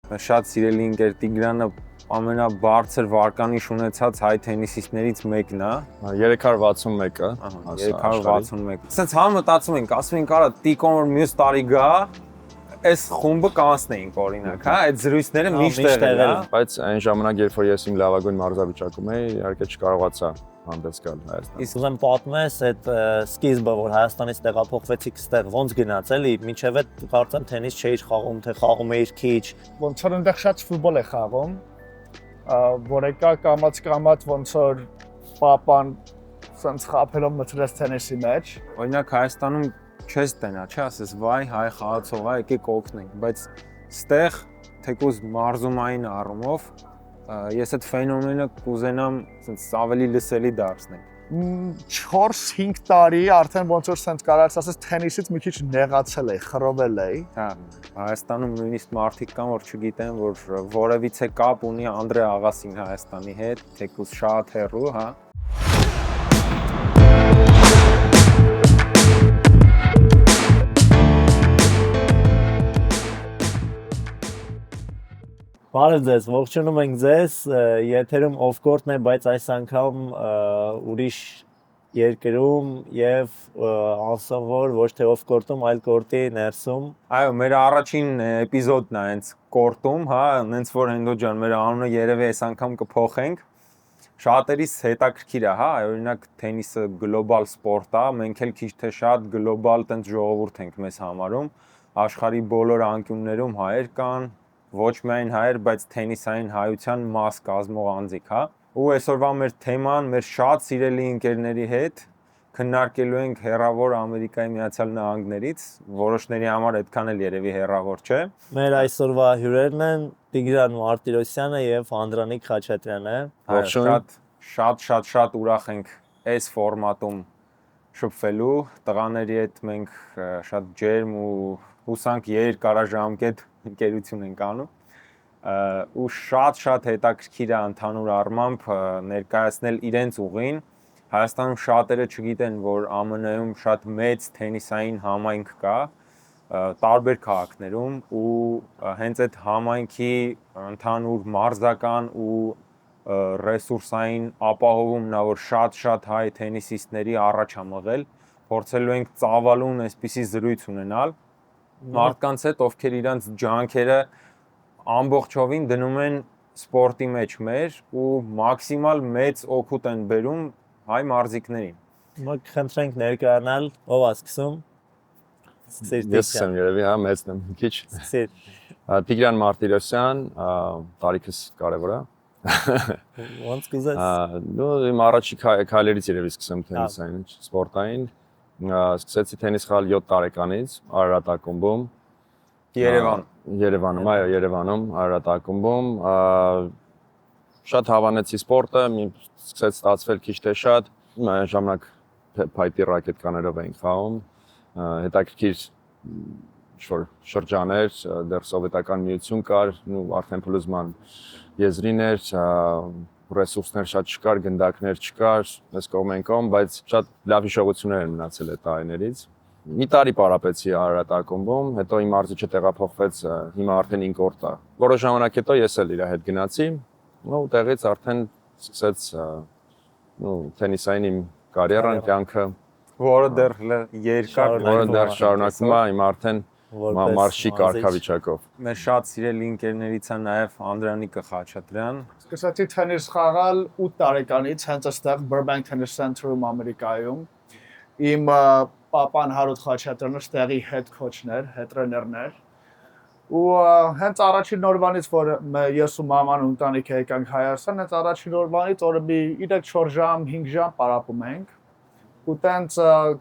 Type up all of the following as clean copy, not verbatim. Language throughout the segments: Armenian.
Շատ սիրելի ընկեր Տիգրանը ամենաբարձր վարկանիշ ունեցած հայ թենիսիստներից մեկն է 361-ը 361 Սենց համ մտածում ենք, ասում ենք արա Տիկոն որ մյուս տարի գա այս խումբը կանցնեինք օրինակ, հա, այդ զրույցները միշտ եղել են, բայց այն ժամանակ երբ որ ես իմ լավագույն մարզավիճակում էի, իհարկե չկարողացա հանդես գալ Հայաստան։ Իսկ ուզեմ պատմես այդ սկիզբը, որ Հայաստանից տեղափոխվեցիք ստեղ, ոնց գնաց էլի, մինչև այդ կարծեմ թենիս չէիր խաղում, թե խաղում էիր քիչ։ Ոնց որ այնտեղ շատ ֆուտբոլ է խաղում, որ եկա կամաց ոնց որ պապան սենց խափելով մտրեց թենիսի մեջ։ Օրինակ Հայաստանում չես տենա, չէ, ասես վայ հայ խաղացող է, եկեք օգնենք, բայց ստեղ թեկուզ մարզումային առումով ես այդ ֆենոմենը կուզենամ սենց ավելի լսելի դարձնել։ 4-5 տարի արդեն ոնց որ սենց կարած ասես թենիսից մի քիչ նեղացել էի, խռովել էի։ Հա, Հայաստանում նույնիսկ մարդիկ կան, որ չգիտեն, որ որևիցե կապ ունի Անդրե Աղասին Հայաստանի հետ, թեկուզ շատ հեռու, հա։ Բարև ձեզ, ողջունում ենք ձեզ, եթերում off-court-ն է, բայց այս անգամ ուրիշ երկրում եւ անսովոր ոչ թե off-court-ում, այլ կորտի ներսում։ Այո, մեր առաջին էպիզոդն է հենց կորտում, հա, հենց որ Հենդո ջան, մեր անունը երևի այս անգամ կփոխենք։ Շատերիս հետաքրքիր է, հա, օրինակ թենիսը գլոբալ սպորտ է, մենք էլ քիչ թե շատ գլոբալ տենց ժողովուրդ ենք մեզ համարում, աշխարհի բոլոր անկյուններում հայեր կան, ոչ միայն հայեր, բայց թենիսային հայության մաս կազմող անձիկ, հա։ Ու այսօրվա մեր թեման մեր շատ սիրելի ընկերների հետ քննարկելու ենք հեռավոր Ամերիկայի Միացյալ Նահանգներից, որոշների համար այդքան էլ երևի հեռավոր չէ։ Մեր այսօրվա հյուրերն են Տիգրան Մարտիրոսյանը եւ Անդրանիկ Խաչատրյանը։ Շատ ուրախ ենք այս ֆորմատում շփվելու, տղաների հետ մենք շատ ջերմ ու հուսանք երկարաժամկետ ընկերություն ենք անում ու շատ հետաքրքիր է ընդհանուր առմամբ ներկայացնել իրենց ուղին։ Հայաստանում շատերը չգիտեն, որ ԱՄՆ-ում շատ մեծ թենիսային համայնք կա տարբեր քաղաքներում ու հենց այդ համայնքի ընդհանուր մարզական ու ռեսուրսային ապահովումն է, որ շատ հայ թենիսիստների առաջ է մղել, փորձելու ենք ծավալուն այսպիսի զրույց ունենալ մարդկանց հետ, ովքեր իրանց ջանքերը ամբողջովին դնում են սպորտի մեջ մեր ու մաքսիմալ մեծ օգուտ են բերում հայ մարզիկներին։ Հիմա կխնդրենք ներկայանալ, ով է սկսում։ Ես եմ երևի, հա, մեծն եմ մի քիչ։ Տիգրան Մարտիրոսյան, տարիքս կարևոր է։ Ոնց կուզես։ Նո, իմ առաջի քայլերից երևի սկսեմ թենիսային, սպորտային։ Սկսեցի թենիս խաղալ 7 տարեկանից Արարատ ակումբում Երևանում, այո, Երևանում Արարատ ակումբում շատ հավանեցի սպորտը, սկսեց ստացվել քիչ թե շատ, այն ժամանակ փայտի ռակետկաներով էինք խաղում, հետաքրքիր ինչ-որ շրջաներ, դեռ սովետական միություն կար, արդեն փլուզման եզրին էր, ռեսուրսներ շատ չկար, գնդակներ չկար, այս կողմեն կողմ, բայց շատ լավ հիշողություններ են մնացել այդ տարիներից։ Մի տարի պարապեցի Արարատ ակումբում, հետո իմ մարզիչը տեղափոխվեց, հիմա արդեն ինկորտ է։ Որոշ ժամանակ հետո ես էլ իր հետ գնացի, ու տեղից արդեն սկսեց թենիսային իմ կարիերան, կյանքը, որը դեռ երկար, որը դեռ շարունակվում է, իմ արդեն մարշի կարգավիճակով։ Մեր շատ սիրելի ընկերներից է նաև Անդրանիկը Խաչատրյան։ Սկսեցի թենիս խաղալ 8 տարեկանից, հենց այստեղ Burbank Tennis Center-ում Ամերիկայում։ Իմ պապան Հարութ Խաչատրյանը ստեղի head coach-ն էր, head trainer-ն էր։ Ու հենց առաջին օրվանից, որ ես ու մաման ու ընտանիքը եկանք Հայաստան, հենց առաջին օրվանից օրը մի 3-4 ժամ, 5 ժամ պարապում ենք։ Ու տենց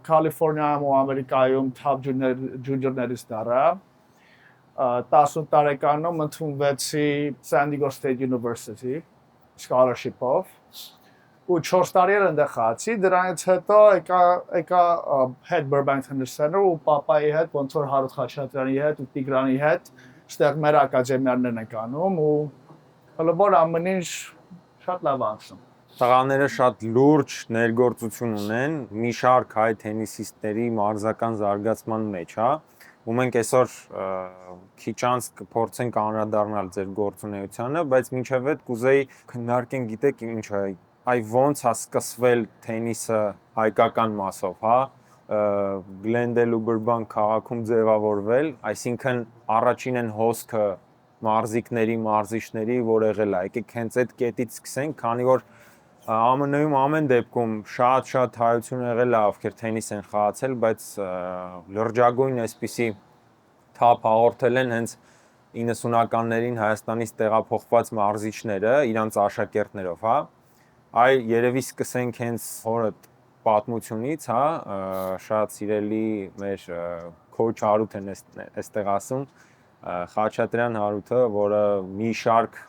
Կալիֆոռնիայում ու Ամերիկայում top junior-ներից դառա 18 տարեկանում ընդունվեցի San Diego State University scholarship-ով ու 4 տարի այնտեղ խաղացի, դրանից հետո եկա head Burbank Tennis Center ու պապայի հետ, ոնց որ Հարութ Խաչատրյանի հետ ու Տիգրանի հետ այստեղ մեր ակադեմիաներն ենք անում ու հələ որ ամեն ինչ շատ լավ անցնում։ Տղաները շատ լուրջ ներգործություն ունեն մի շարք հայ թենիսիստների մարզական զարգացման մեջ, հա։ ու մենք այսօր քիչ անց կփորձենք անդրադառնալ ձեր գործունեությանը, բայց մինչև այդ կուզեի քննարկենք, գիտեք ինչ է, այ ոնց է սկսվել թենիսը հայկական մասով, հա, Գլենդել ու Բրբանկ քաղաքում ձևավորվել, այսինքն առաջին են հոսքը մարզիկների, մարզիչների, որ եղել է։ Եկեք հենց այդ կետից սկսենք, քանի որ ԱՄՆ-ում ամեն դեպքում շատ հայություն եղել է, ովքեր թենիս են խաղացել, բայց լրջագույն այսպիսի թափ հաղորդել են հենց 90-ականներին Հայաստանից տեղափոխված մարզիչները իրանց աշակերտներով, հա։ Այ երևի սկսենք հենց հորը պատմությունից, հա, շատ սիրելի մեր քոուչ Հարութն էստեղ ասում, Խաչատրյան Հարութը, որը մի շարք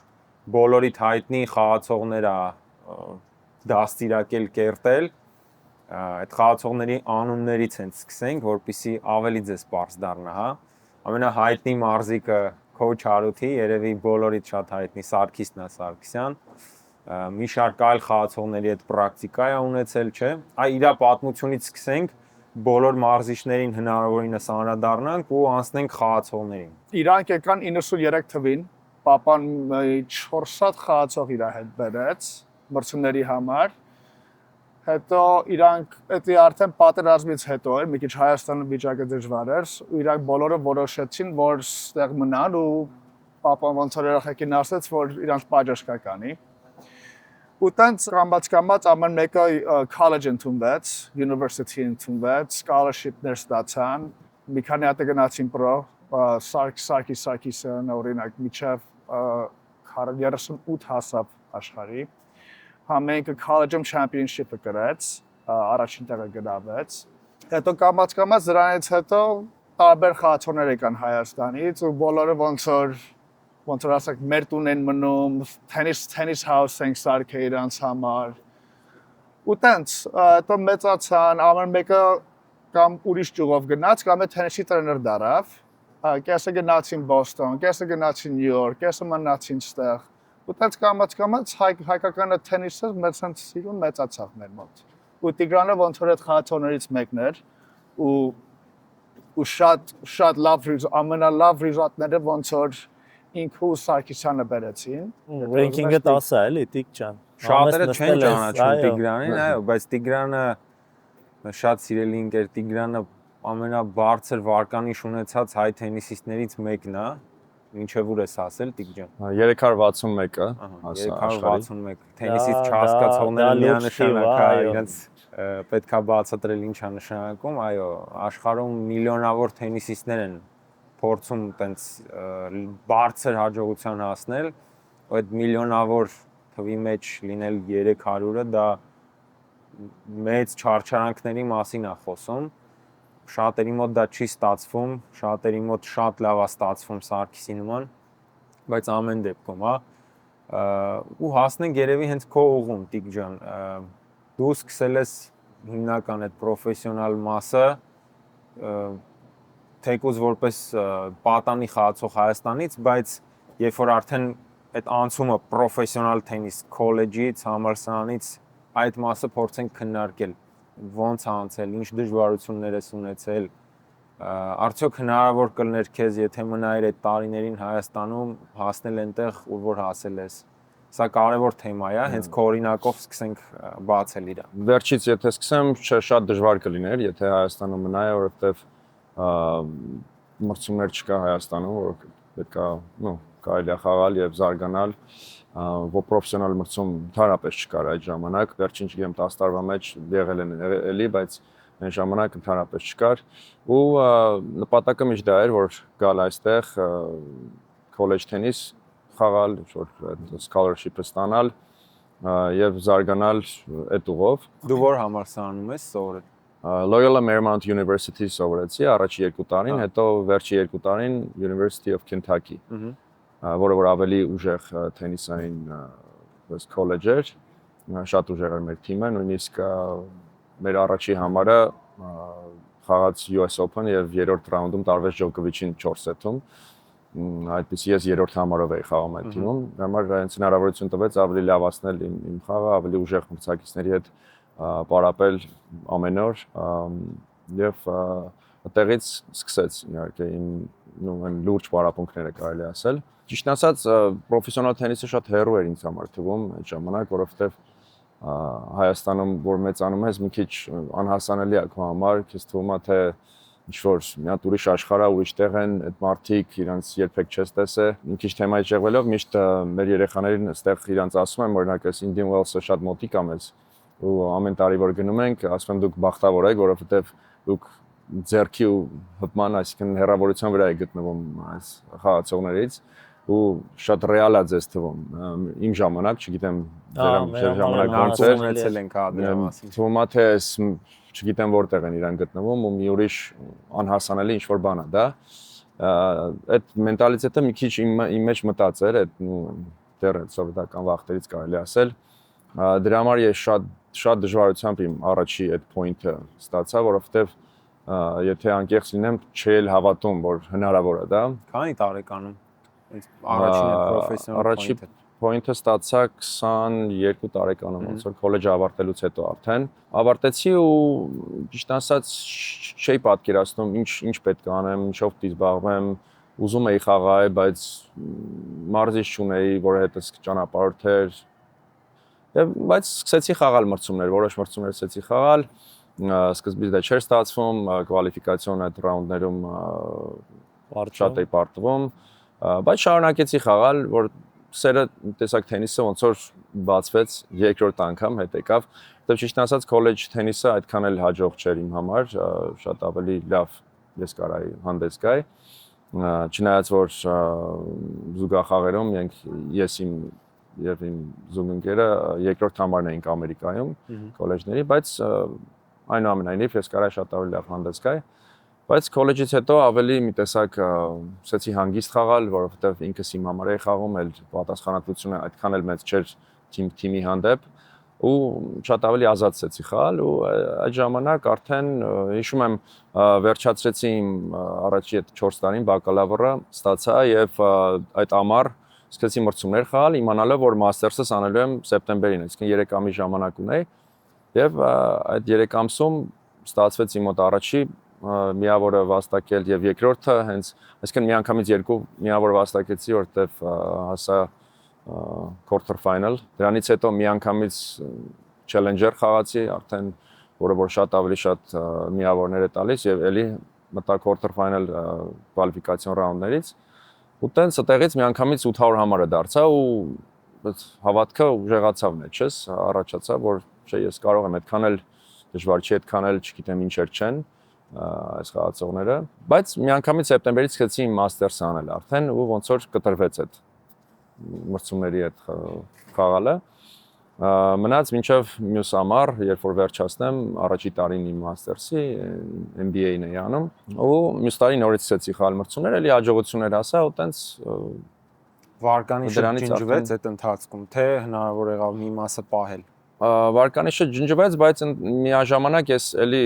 բոլորիդ հայտնի խաղացողներ է դաստիարակել, կերտել, այդ խաղացողների անուններից են սկսենք, որպեսզի ավելի ձեզ պարզ դառնա, հա։ Ամենահայտնի մարզիկը քոուչ Հարութի, երևի բոլորիդ շատ հայտնի Սարգիսն է Սարգսյան, մի շարք այլ խաղացողների հետ պրակտիկա է ունեցել, չէ։ Այ իր պատմությունից սկսենք, բոլոր մարզիչներին հնարավորինս անդրադառնանք ու անցնենք խաղացողներին։ Իրանք եկան 93 թվին, papan 4 հատ խաղացող իր հետ բերեց մրցումների համար։ Հետո իրանք դա արդեն պատերազմից հետո էր, մի քիչ Հայաստանում վիճակը դժվար էր, ու իրանք բոլորը որոշեցին, որ ստեղ մնան ու papan ոնց որ երախեկին ասաց, որ իրանք պաճաշկա կանի։ Ու տենց կամած ամեն մեկը college ընդունվեց, university ընդունվեց, scholarship-ներ ստացան, մի քանի հատ գնացին պրո, Սարգիսյան օրինակ միջև 38 հասավ աշխարհի։ Համենքը college-ում championship-ը գրեց, առաջին տեղը գնաց։ Հետո կամած դրանից հետո տարբեր խաղացողներ եկան Հայաստանից ու բոլորը ոնց որ ասենք մեր տուն են մնում, tennis house ենք սարքել իրանց համար։ Ու տենց, հետո մեծացան, ամեն մեկը կամ ուրիշ ճյուղով գնաց, կամ թենիսի տրեներ դարավ։ Կեսը գնացին Բոստոն, կեսը գնացին Նյու Յորք, կեսը մնացին ստեղ։ Ու տենց կամած հայկականը թենիսը մեծ ցանց սիրուն մեծացավ մեր մոտ։ Ու Տիգրանը ոնց որ այդ խաղացողներից մեկն էր ու շատ լավ ամենալավ ռիզալտները ոնց որ ինքը ու Սարգսյանը բերեցին։ Ռենքինգը 10 է, էլի Տիգ ջան։ Շատերը չեն ճանաչում Տիգրանին, այո, բայց Տիգրանը շատ սիրելի ընկեր Տիգրանը ամենաբարձր վարկանիշ ունեցած հայ թենիսիստներից մեկն է, ինչև ուր ես ասել Տիգ ջան։ 361-ը, 361 թենիսից չհասկացողները միանշանակ է, իրենց պետքա բացատրել ինչ է նշանակում, այո, աշխարհում միլիոնավոր թենիսիստներ են փորձում տենց բարձր հաջողության հասնել, այդ միլիոնավոր թվի մեջ լինել 300-ը դա մեծ չարչարանքների մասին է խոսում։ Շատերի մոտ դա չի ստացվում, շատերի մոտ շատ լավ է ստացվում Սարգսի նման, բայց ամեն դեպքում, հա, ու հասնենք երևի հենց քո ուղում, Տիգ ջան, դու սկսել ես հիմնական այդ պրոֆեսիոնալ մասը, թեկուզ որպես պատանի խաղացող Հայաստանից, բայց երբ որ արդեն այդ անցումը պրոֆեսիոնալ թենիս քոլեջից, համալսարանից այդ մասը փորձենք քննարկել, ոնց է անցել, ինչ դժվարություններ ես ունեցել, արդյոք հնարավոր կլներ քեզ, եթե մնայիր այդ տարիներին Հայաստանում հասնել այնտեղ, ուր որ հասել ես։ Սա կարևոր թեմա է, հենց քո օրինակով սկսենք բացել իրան։ Վերջից եթե սկսեմ, շատ դժվար կլիներ, եթե Հայաստանում մնայի, որովհետև մրցումներ չկա Հայաստանում, որ պետքա, կարելի է խաղալ եւ զարգանալ, որ պրոֆեսիոնալ մրցում ընդհանրապես չկար այդ ժամանակ, վերջին չգիտեմ 10 տարվա մեջ եղել են էլի, բայց այն ժամանակ ընդհանրապես չկար ու նպատակը միշտ դա էր, որ գալ այստեղ college tennis խաղալ, որ scholarship-ը ստանալ եւ զարգանալ այդ ուղով։ Դու որ համալսարանում ես սովորել։ Loyola Marymount University սովորեցի առաջի 2 տարին, հետո վերջի 2 տարին University of Kentucky, որը որ ավելի ուժեղ թենիսային college էր, շատ ուժեղ էր մեր թիմը, նույնիսկ մեր առաջի համարը խաղաց US Open եւ երրորդ ռաունդում տարվեց Ջոկովիչին 4 սեթում, այդպես ես երրորդ համարով էի խաղում այդ թիմում, համար այնց հնարավորություն տվեց ավելի լավացնել իմ խաղը, ավելի ուժեղ մրցակիցների հետ պարապել ամեն օր եւ այդտեղից սկսեց իհարկե իմ այն լուրջ պարապմունքները կարելի ասել։ Ճիշտ ասած, պրոֆեսիոնալ թենիսը շատ հեռու էր ինձ համար թվում այդ ժամանակ, որովհետև Հայաստանում որ մեծանում ես, մի քիչ անհասանելի է քո համար, քեզ թվում է թե ինչ-որ մի հատ ուրիշ աշխարհ է, ուրիշ տեղ են, այդ մարդիկ իրանց երբեք չես տեսել։ Մի քիչ թեմայի շեղվելով միշտ մեր երեխաներին այստեղ իրանց ասում եմ, օրինակ այս Indian Wells-ը շատ մոտիկ է մեզ ու ամեն տարի որ գնում ենք, ասում եմ դուք բախտավոր եք, որովհետև դուք ձեռքի ու հպման, այսինքն հեռավորության վրա է գտնվում այս խաղացողներից ու շատ ռեալ է ձեզ թվում։ Իմ ժամանակ, չգիտեմ, ձեր ժամանակ ոնց էր, ունեցել ենք դրա մասին։ թվում է թե այս չգիտեմ որտեղ են իրան գտնվում ու մի ուրիշ անհասանելի ինչ-որ բան է դա։ Այդ մենտալիտետը մի քիչ իմ մեջ մտած էր, այդ դեռ սովետական վախտերից կարելի ասել։ Դրա համար ես շատ դժվարությամբ իմ առաջի այդ point-ը ստացա, որովհետև եթե անկեղծ լինեմ, չէի հավատում, որ հնարավոր է դա։ Քանի տարեկանում առաջին պրոֆեսիոնալ առաջի point-ը ստացա 22 տարեկանում, ոնց որ քոլեջը ավարտելուց հետո արդեն ավարտեցի ու ճիշտ ասած չէի պատկերացնում ինչ պետք է անեմ, ինչով պիտի զբաղվեմ, ուզում էի խաղալ, բայց մարզիչ չունեի, որը հետս ճանապարհորդեր։ Բայց սկսեցի խաղալ մրցումներ, որոշ մրցումներ սկսեցի խաղալ, սկզբից դա չէր ստացվում, կվալիֆիկացիոն այդ ռաունդներում շատ էի պարտվում, բայց շարունակեցի խաղալ, որ սերը տեսակ թենիսը ոնց որ բացվեց երկրորդ անգամ հետ եկավ, որտեղ ճիշտ ասած քոլեջ թենիսը այդքան էլ հաջող չէր իմ համար, շատ ավելի լավ ես կարայի հանդես գայի, չնայած որ զուգախաղերում ես իմ եւ իմ զուգընկերը երկրորդ համարն էինք Ամերիկայում քոլեջների, բայց այնուամենայնիվ ես կարայի շատ ավելի լավ հանդես գայի, բայց քոլեջից հետո ավելի մի տեսակ սկսեցի հանգիստ խաղալ, որովհետեւ ինքս իմ համար էի խաղում, էլ պատասխանատվությունը այդքան էլ մեծ չէր թիմի հանդեպ ու շատ ավելի ազատ սկսեցի խաղալ ու այդ ժամանակ արդեն հիշում եմ վերջացրեցի իմ առաջի այդ 4 տարին բակալավրը ստացա եւ այդ ամառ սկսեցի մրցումներ խաղալ, իմանալով որ մաստերսս անելու եմ սեպտեմբերին, այսինքն 3 ամիս ժամանակ ունեի եւ այդ 3 ամսում ստացվեց իմ մոտ առաջի միավորը վաստակել եւ երկրորդը հենց այսինքն միանգամից երկու միավոր վաստակեցի որտեվ հասա quarter final դրանից հետո միանգամից challenger խաղացի արդեն որը որ շատ ավելի շատ միավորներ է տալիս եւ ելի մտա quarter final կվալիֆիկացիոն ռաունդներից ու տենց այդտեղից միանգամից 800 համարը դարձա ու հավատքը ուժեղացավ մեջս առաջացավ որ չէ ես կարող եմ այդքան էլ դժվար չի այդքան էլ չգիտեմ ինչեր չեն այս խաղացողները, բայց միանգամից սեպտեմբերից սկսեցի իմ մաստերսը անել արդեն ու ոնց որ կտրվեց այդ մրցումների այդ խաղալը։ Մնաց մինչև մյուս ամառ, երբ որ վերջացնեմ, առաջի տարին իմ մաստերսի MBA-ն էի անում ու մյուս տարի նորից սկսեցի խաղալ մրցումներ, էլի հաջողություններ ասա ու տենց վարկանիշը ջնջվեց այդ ընթացքում, թե հնարավոր եղավ մի մասը պահել։ Վարկանիշը ջնջվեց, բայց միաժամանակ ես էլի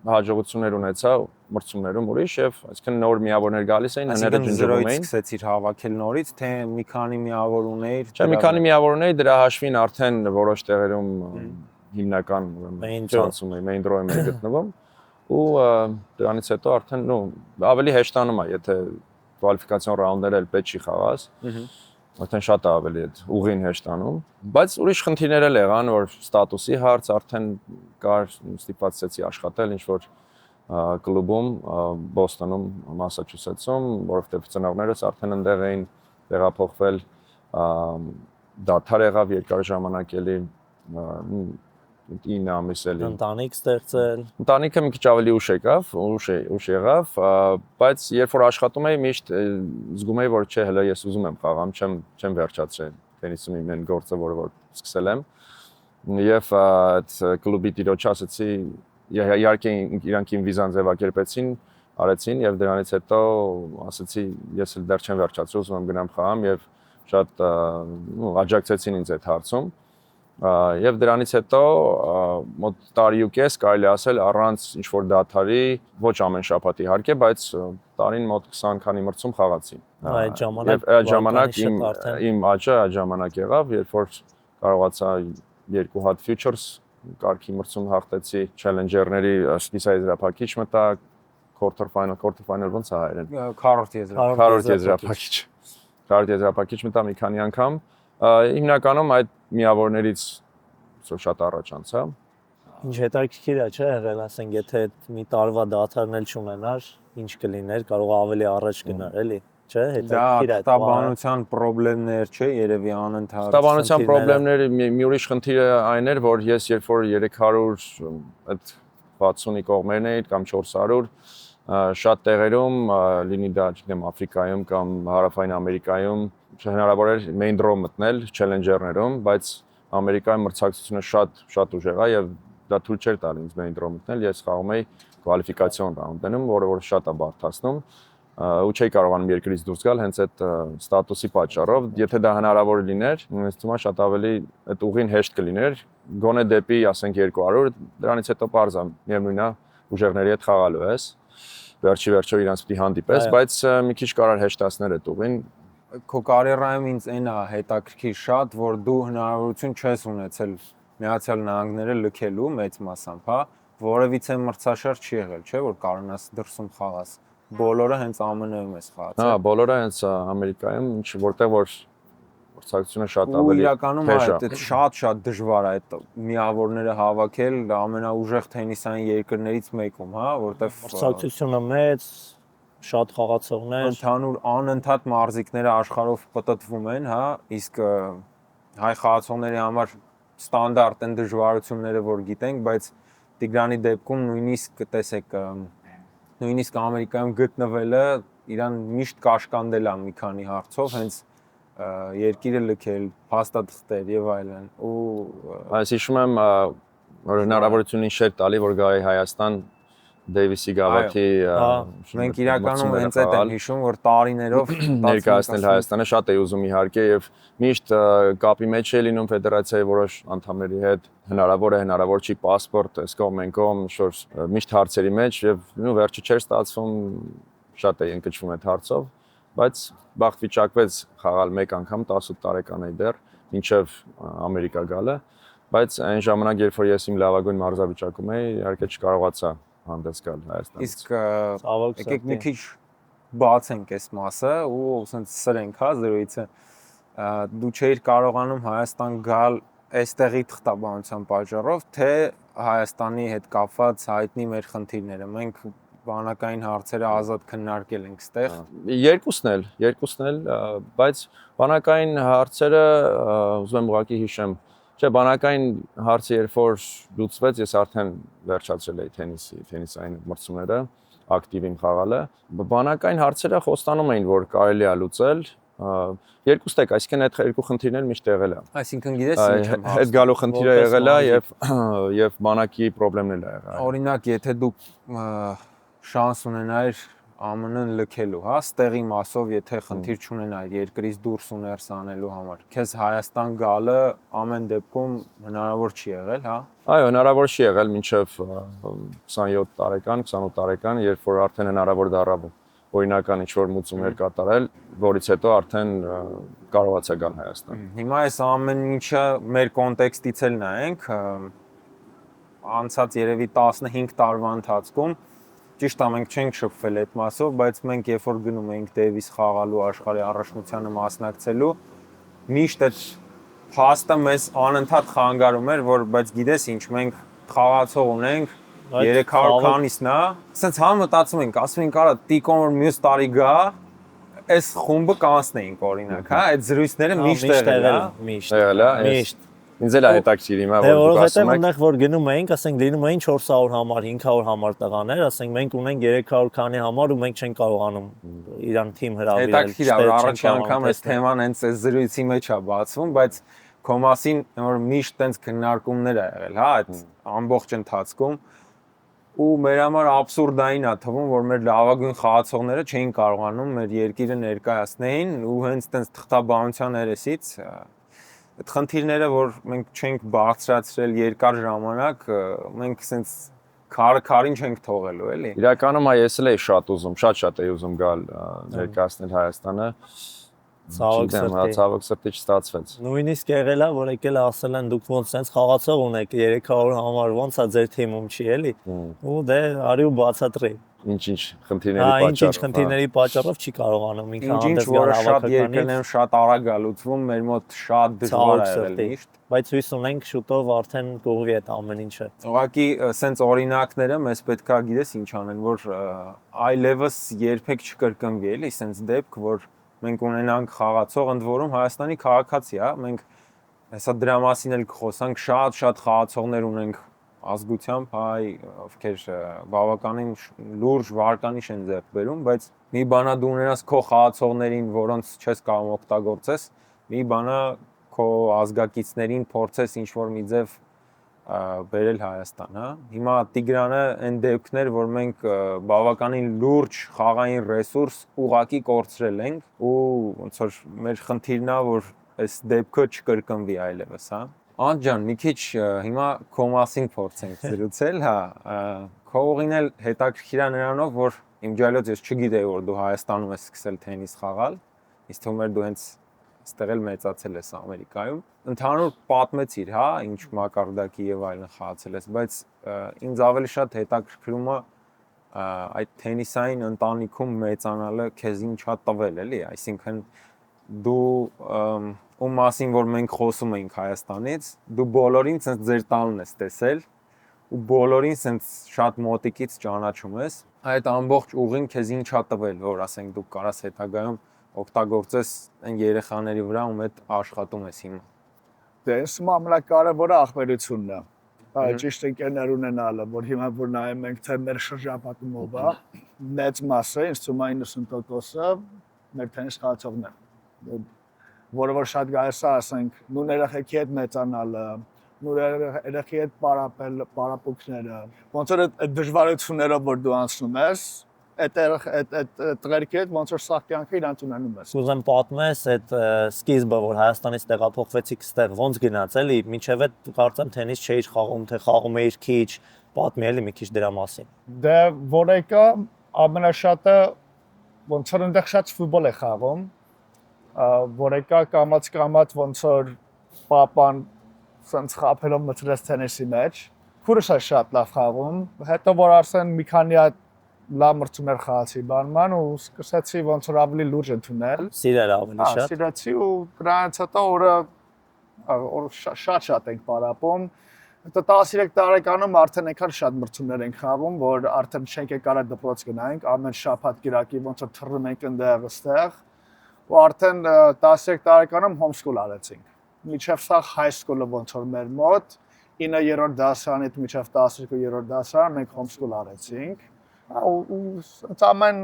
հաջողություններ ունեցա մրցումներում ուրիշ եւ այսինքն նոր միավորներ գալիս էին, հները ջնջվում էին։ Սկսեցիր հավաքել նորից, թե մի քանի միավոր ունեիր։ Չէ, մի քանի միավոր ունեի, դրա հաշվին արդեն որոշ տեղերում հիմնական ցանցում էի, main draw-ում էի գտնվում ու դրանից հետո արդեն ավելի հեշտանում է, եթե կվալիֆիկացիոն ռաունդները էլ պետք չի խաղաս։ Արդեն շատ ավելի այդ ուղին հեշտանում, բայց ուրիշ խնդիրներ էլ եղան, որ ստատուսի հարց արդեն կար, ստիպացեցի աշխատել ինչ-որ կլուբում, Բոստոնում, Մասաչուսեթսում, որովհետև ծնողներս արդեն այնտեղ էին տեղափոխվել, դադար եղավ երկար ժամանակ էլի 9 ամիս էլի։ Ընտանիք ստեղծել։ Ընտանիքը մի քիչ ավելի ուշ եղավ, բայց երբ որ աշխատում էի միշտ զգում էի որ չէ, հələ ես ուզում եմ խաղամ, չեմ վերջացրել տենիսում իմ այն գործը, որը որ սկսել եմ։ Եվ այդ կլուբի տիրոջ ասացի, իհարկե իրանք իմ վիզան ձևակերպեցին, արեցին եւ դրանից հետո ասացի ես էլ դեռ չեմ վերջացրել, ուզում եմ գնամ խաղամ եւ շատ աջակցեցին ինձ այդ հարցում։ Եվ դրանից հետո մոտ տարի ու կես կարելի ասել առանց ինչ-որ դադարի, ոչ ամեն շաբաթ իհարկե, բայց տարին մոտ 20 քանի մրցում խաղացի։ Այդ ժամանակ իմ աճը այդ ժամանակ եղավ, երբ որ կարողացա 2 հատ futures կարգի մրցում հաղթեցի, challenger-ների սկիզբայրապակիչ մտա, quarter final ոնց է հայերեն։ Քառորդ եզրափակիչ։ Քառորդ եզրափակիչ մտա մի քանի անգամ։ Հիմնականում այդ միավորներից շատ առաջ անցա։ Ինչ հետաքրքիր է, չէ՞, եղել, ասենք, եթե մի տարվա դադարնել չունենար, ինչ կլիներ, կարող ավելի առաջ գնար, էլի, չէ՞, հետաքրքիր է։ Դա տաբանության խնդիրներ չէ, երևի անընդհատ։ Տաբանության խնդիրները մի ուրիշ խնդիրը այն էր, որ ես երբ որ 300 այդ 60-ի կողմերն էի կամ 400 շատ տեղերում, լինի դա, չգիտեմ, Աֆրիկայում կամ Հարավային Ամերիկայում հնարավոր էր main draw մտնել challenger-ներում, բայց Ամերիկայում մրցակցությունը շատ ուժեղ է եւ դա թույլ չէր տալի ինձ main draw մտնել, ես խաղում էի կվալիֆիկացիոն ռաունդերում, որը շատ է բարդացնում ու չէի կարողանում երկրից դուրս գալ հենց այդ ստատուսի պատճառով, եթե դա հնարավոր լիներ, ինձ թվում է շատ ավելի այդ ուղին հեշտ կլիներ, գոնե դեպի, ասենք 200, դրանից հետո parza միևնույնն է ուժեղների հետ խաղալու ես, վերջի իրանց պիտի հանդիպես, բայց մի քիչ կարար հեշտացներ այդ ուղին։ Քո կարիերայում ինձ այն է հետաքրքիր շատ, որ դու հնարավորություն չես ունեցել Միացյալ Նահանգները լքելու մեծ մասամբ, հա, որևիցե մրցաշար չի եղել, չէ՞, որ կարողանաս դրսում խաղաս։ Բոլորը հենց ԱՄՆ-ում ես խաղացել։ Հա, բոլորը հենց Ամերիկայում, որտեղ որ մրցակցությունը շատ Ու ավելի իրականում այդ շատ դժվար է այդ միավորները հավաքել ամենաուժեղ թենիսային երկրներից մեկում, հա, որտեղ մրցակցությունը մեծ, շատ խաղացողներ, ընդհանուր անընդհատ մարզիկները աշխարհով պտտվում են, հա, իսկ հայ խաղացողների համար ստանդարտ են դժվարությունները, որ գիտենք, բայց Տիգրանի դեպքում նույնիսկ տեսեք, նույնիսկ Ամերիկայում գտնվելը իրան միշտ կաշկանդել է մի քանի հարցով, հենց երկիրը լքել, փաստաթղթեր եւ այլն։ Ու այս հիշում եմ, որ հնարավորություն ինձ չէր տալի, որ գայի Հայաստան Դեյվիսի գավաթի մենք իրականում հենց այդ եմ հիշում, որ տարիներով ներկայացնել Հայաստանը շատ էի ուզում իհարկե եւ միշտ կապի մեջ է լինում ֆեդերացիայի որոշ անդամների հետ հնարավոր չի պասպորտ, այս կողմ են կողմ շոր միշտ հարցերի մեջ եւ վերջը չէր ստացվում, շատ էի ընկճվում այդ հարցով, բայց բախտ վիճակվեց խաղալ մեկ անգամ 18 տարեկան էի դեռ, մինչեւ Ամերիկա գալը, բայց այն ժամանակ երբ որ ես իմ լավագույն մարզավիճակում էի, իհարկե չկարողացա հանդես գալ Հայաստանից։ Իսկ եկեք մի քիչ բացենք այս մասը ու ասենց սրենք, հա, զրույցը։ Դու չէիր կարողանում Հայաստան գալ այստեղի թղթաբանության պատճառով, թե Հայաստանի հետ կապված հայտնի մեր խնդիրները։ Մենք բանակային հարցերը ազատ քննարկել ենք այստեղ։ Երկուսն էլ, բայց բանակային հարցերը ուզում եմ ուղղակի հիշեմ, չէ, բանակային հարցը երբ որ լուծվեց, ես արդեն վերջացրել էի թենիսային մրցումները, ակտիվ իմ խաղալը։ Բանակային հարցերը խոստանում էին, որ կարելի է լուծել, երկուստ եք, այսինքն այդ երկու խնդիրներ միշտ եղել է։ Այսինքն գիտես ինչ եմ ասում։ Այդ գալու խնդիրը եղել է եւ բանակի խնդիրներն է եղել։ Օրինակ, եթե դու շանս ունենայիր ԱՄՆ-ն լքելու, հա, ստեղի մասով, եթե խնդիր չունենայիր երկրից դուրս ու ներս անելու համար, քեզ Հայաստան գալը ամեն դեպքում հնարավոր չի եղել, հա։ Այո, հնարավոր չի եղել մինչև 27 տարեկան, 28 տարեկան, երբ որ արդեն հնարավոր դառավ օրինական ինչ-որ մուծումներ կատարել, որից հետո արդեն կարողացա գալ Հայաստան։ Հիմա այս ամեն ինչը մեր կոնտեքստից էլ նայենք, անցած երևի 15 տարվա ընթացքում ճիշտ է, մենք չենք շփվել այդ մասով, բայց մենք երբ որ գնում էինք Դեյվիս խաղալու աշխարհի առաջնությանը մասնակցելու, միշտ այդ փաստը մեզ անընդհատ խանգարում էր, որ բայց գիտես ինչ, մենք խաղացող ունենք 300 քանիսն է, ասենց հա մտածում ենք, ասում ենք, արա տիկոն որ մյուս տարի գա, այս խումբը կանցնեինք օրինակ, հա, այդ զրույցները միշտ եղել է, միշտ։ Ինձ էլ է հետաքրքիր հիմա որ դուք ասում եք։ Որովհետև որ գնում էինք, ասենք լինում էին 400 համար, 500 համար տղաներ, ասենք մենք ունենք 300 քանի համար ու մենք չենք կարողանում իրան թիմ հրավիրել։ Հետաքրքիր է, որ առաջի անգամ այս թեման հենց այս զրույցի մեջ է բացվում, բայց քո մասին որ միշտ տենց քննարկումներ ա եղել, հա, այդ ամբողջ ընթացքում ու մեր համար աբսուրդային է թվում, որ մեր լավագույն խաղացողները չէին կարողանում մեր երկիրը ներկայացնեին ու հենց տենց թղթաբանության երեսից այդ խնդիրները, որ մենք չենք բարձրացրել երկար ժամանակ, մենք ասենց քարին չենք թողելու, էլի։ Իրականում ես էլ էի շատ ուզում, շատ էի ուզում գալ ներկայացնել Հայաստանը, Ցավոք սրտի չստացվեց։ Նույնիսկ եղել է, որ եկել ասել են դուք ոնց sense խաղացող ունեք 300 համար ոնց է ձեր թիմում չի էլի։ Ու դե արի ու բացատրի։ Ինչ խնդիրների պատճառով։ Ինչ խնդիրների պատճառով չի կարողանում ինքը հանդես գալ հավաքականից։ Շատ արագ է լուծվում, մեր մոտ շատ դժվար է եղել միշտ։ Բայց հույս ունենք շուտով արդեն կողվի այդ ամեն ինչը։ Ուղղակի սենց օրինակները մեզ պետքա գիտես ինչ անեն, որ այլևս երբեք չկրկնվի, էլի, սենց դեպք, որ մենք ունենանք խաղացող, ընդ որում Հայաստանի քաղաքացի է, մենք հեսա դրա մասին էլ կխոսանք, շատ խաղացողներ ունենք ազգությամբ, հայ, ովքեր բավականին լուրջ վարկանիշ են ձեռք բերում, բայց մի բանա դու ունենաս քո խաղացողներին, որոնց չես կարող օգտագործես, մի բանա քո ազգակիցներին փորձես ինչ-որ մի ձև բերել Հայաստան, հա։ Հիմա Տիգրանը այն դեպքներ, որ մենք բավականին լուրջ խաղային ռեսուրս ուղակի կորցրել ենք ու ոնց որ մեր խնդիրն է, որ այս դեպքը չկրկնվի այլևս, հա։ Անդ ջան, մի քիչ հիմա քո մասին փորձենք զրուցել, հա։ Քո ուղին էլ հետաքրքիր է նրանով, որ իմ ջալոց ես չգիտեի, որ դու Հայաստանում ես սկսել թենիս խաղալ, իսկ թվում էր դու հենց այստեղ էլ մեծացել ես Ամերիկայում։ Ընդհանուր պատմեցիր, հա, ինչ մակարդակի եւ այլն խաղացել ես, բայց ինձ ավելի շատ հետաքրքրում է այդ թենիսային ընտանիքում մեծանալը քեզ ինչ է տվել, էլի, այսինքն դու ում մասին որ մենք խոսում էինք Հայաստանից, դու բոլորին sense ձեր տանն ես տեսել ու բոլորին sense շատ մոտիկից ճանաչում ես։ Այդ ամբողջ ուղին քեզ ինչ է տվել, որ ասենք դու կարաս հետագայում օգտագործես այն երեխաների վրա, ում հետ աշխատում ես հիմա։ Դե ինձ ամենակարևորը ախբերությունն է։ Ճիշտ ընկերներ ունենալը, որ հիմա որ նայում ենք թե մեր շրջապատումով է, մեծ մասը, ինձ թվում է 90%-ը մեր թենիս խաղացողներ։ Որը որ շատ գայս է, ասենք, նույն երեխեքի հետ մեծանալը, նույն երեխի հետ պարապմունքները, ոնց որ այդ դժվարություններով որ դու անցնում ես, այդ տղերքի հետ ոնց որ սաղ կյանքը իրանց ունենում ես։ Կուզեմ պատմես այդ սկիզբը, որ Հայաստանից տեղափոխվեցիք ստեղ, ոնց գնաց էլի, մինչև այդ կարծեմ թենիս չէիր խաղում, թե խաղում էիր քիչ, պատմի էլի մի քիչ դրա մասին։ Դե որ եկա ամենաշատը ոնց որ այնտեղ շատ ֆուտբոլ է խաղում, որ եկա կամաց ոնց որ պապան սենց խափելով մտցրեց թենիսի մեջ։ Քուրս է շատ լավ խաղում, հետո որ արդեն մի քանի հատ լավ մրցումներ խաղացի բանման ու սկսեցի ոնց որ ավելի լուրջ ընդունել։ Սիրել ավելի շատ։ Սիրեցի ու դրանից հետո օրը շատ ենք պարապում։ Հետո 13 տարեկանում արդեն այնքան շատ մրցումներ ենք խաղում, որ արդեն չենք եկար դպրոց գնանք, ամեն շաբաթ կիրակի ոնց որ թռնում ենք այնտեղ այստեղ։ Ու արդեն 13 տարեկանում homeschool արեցինք։ Միջև սա high school-ը ոնց որ մեր մոտ 9-րդ դասարանից միջև 12-րդ դասարան մենք homeschool արեցինք։ Ու ամեն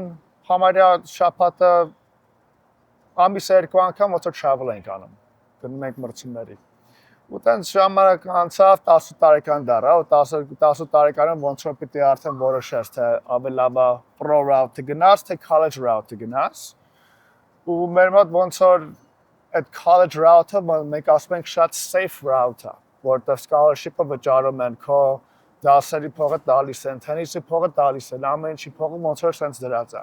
համարյա շաբաթը ամիսը 2 անգամ ոնց որ travel ենք անում։ Գնում ենք մրցումների։ Ու տենց ժամանակ անցավ 10 տարեկան դառա, ու 10 տարեկանում ոնց որ պիտի արդեն որոշես թե ավելի լավ է pro route գնաս, թե college route գնաս։ Ու մեր մոտ ոնց որ այդ college route-ը մենք ասում ենք շատ safe route-ը, որտեղ scholarship-ը վճարում են քո դասերի փողը տալիս են, թենիսի փողը տալիս են, ամեն ինչի փողը ոնց որ sense դրած է։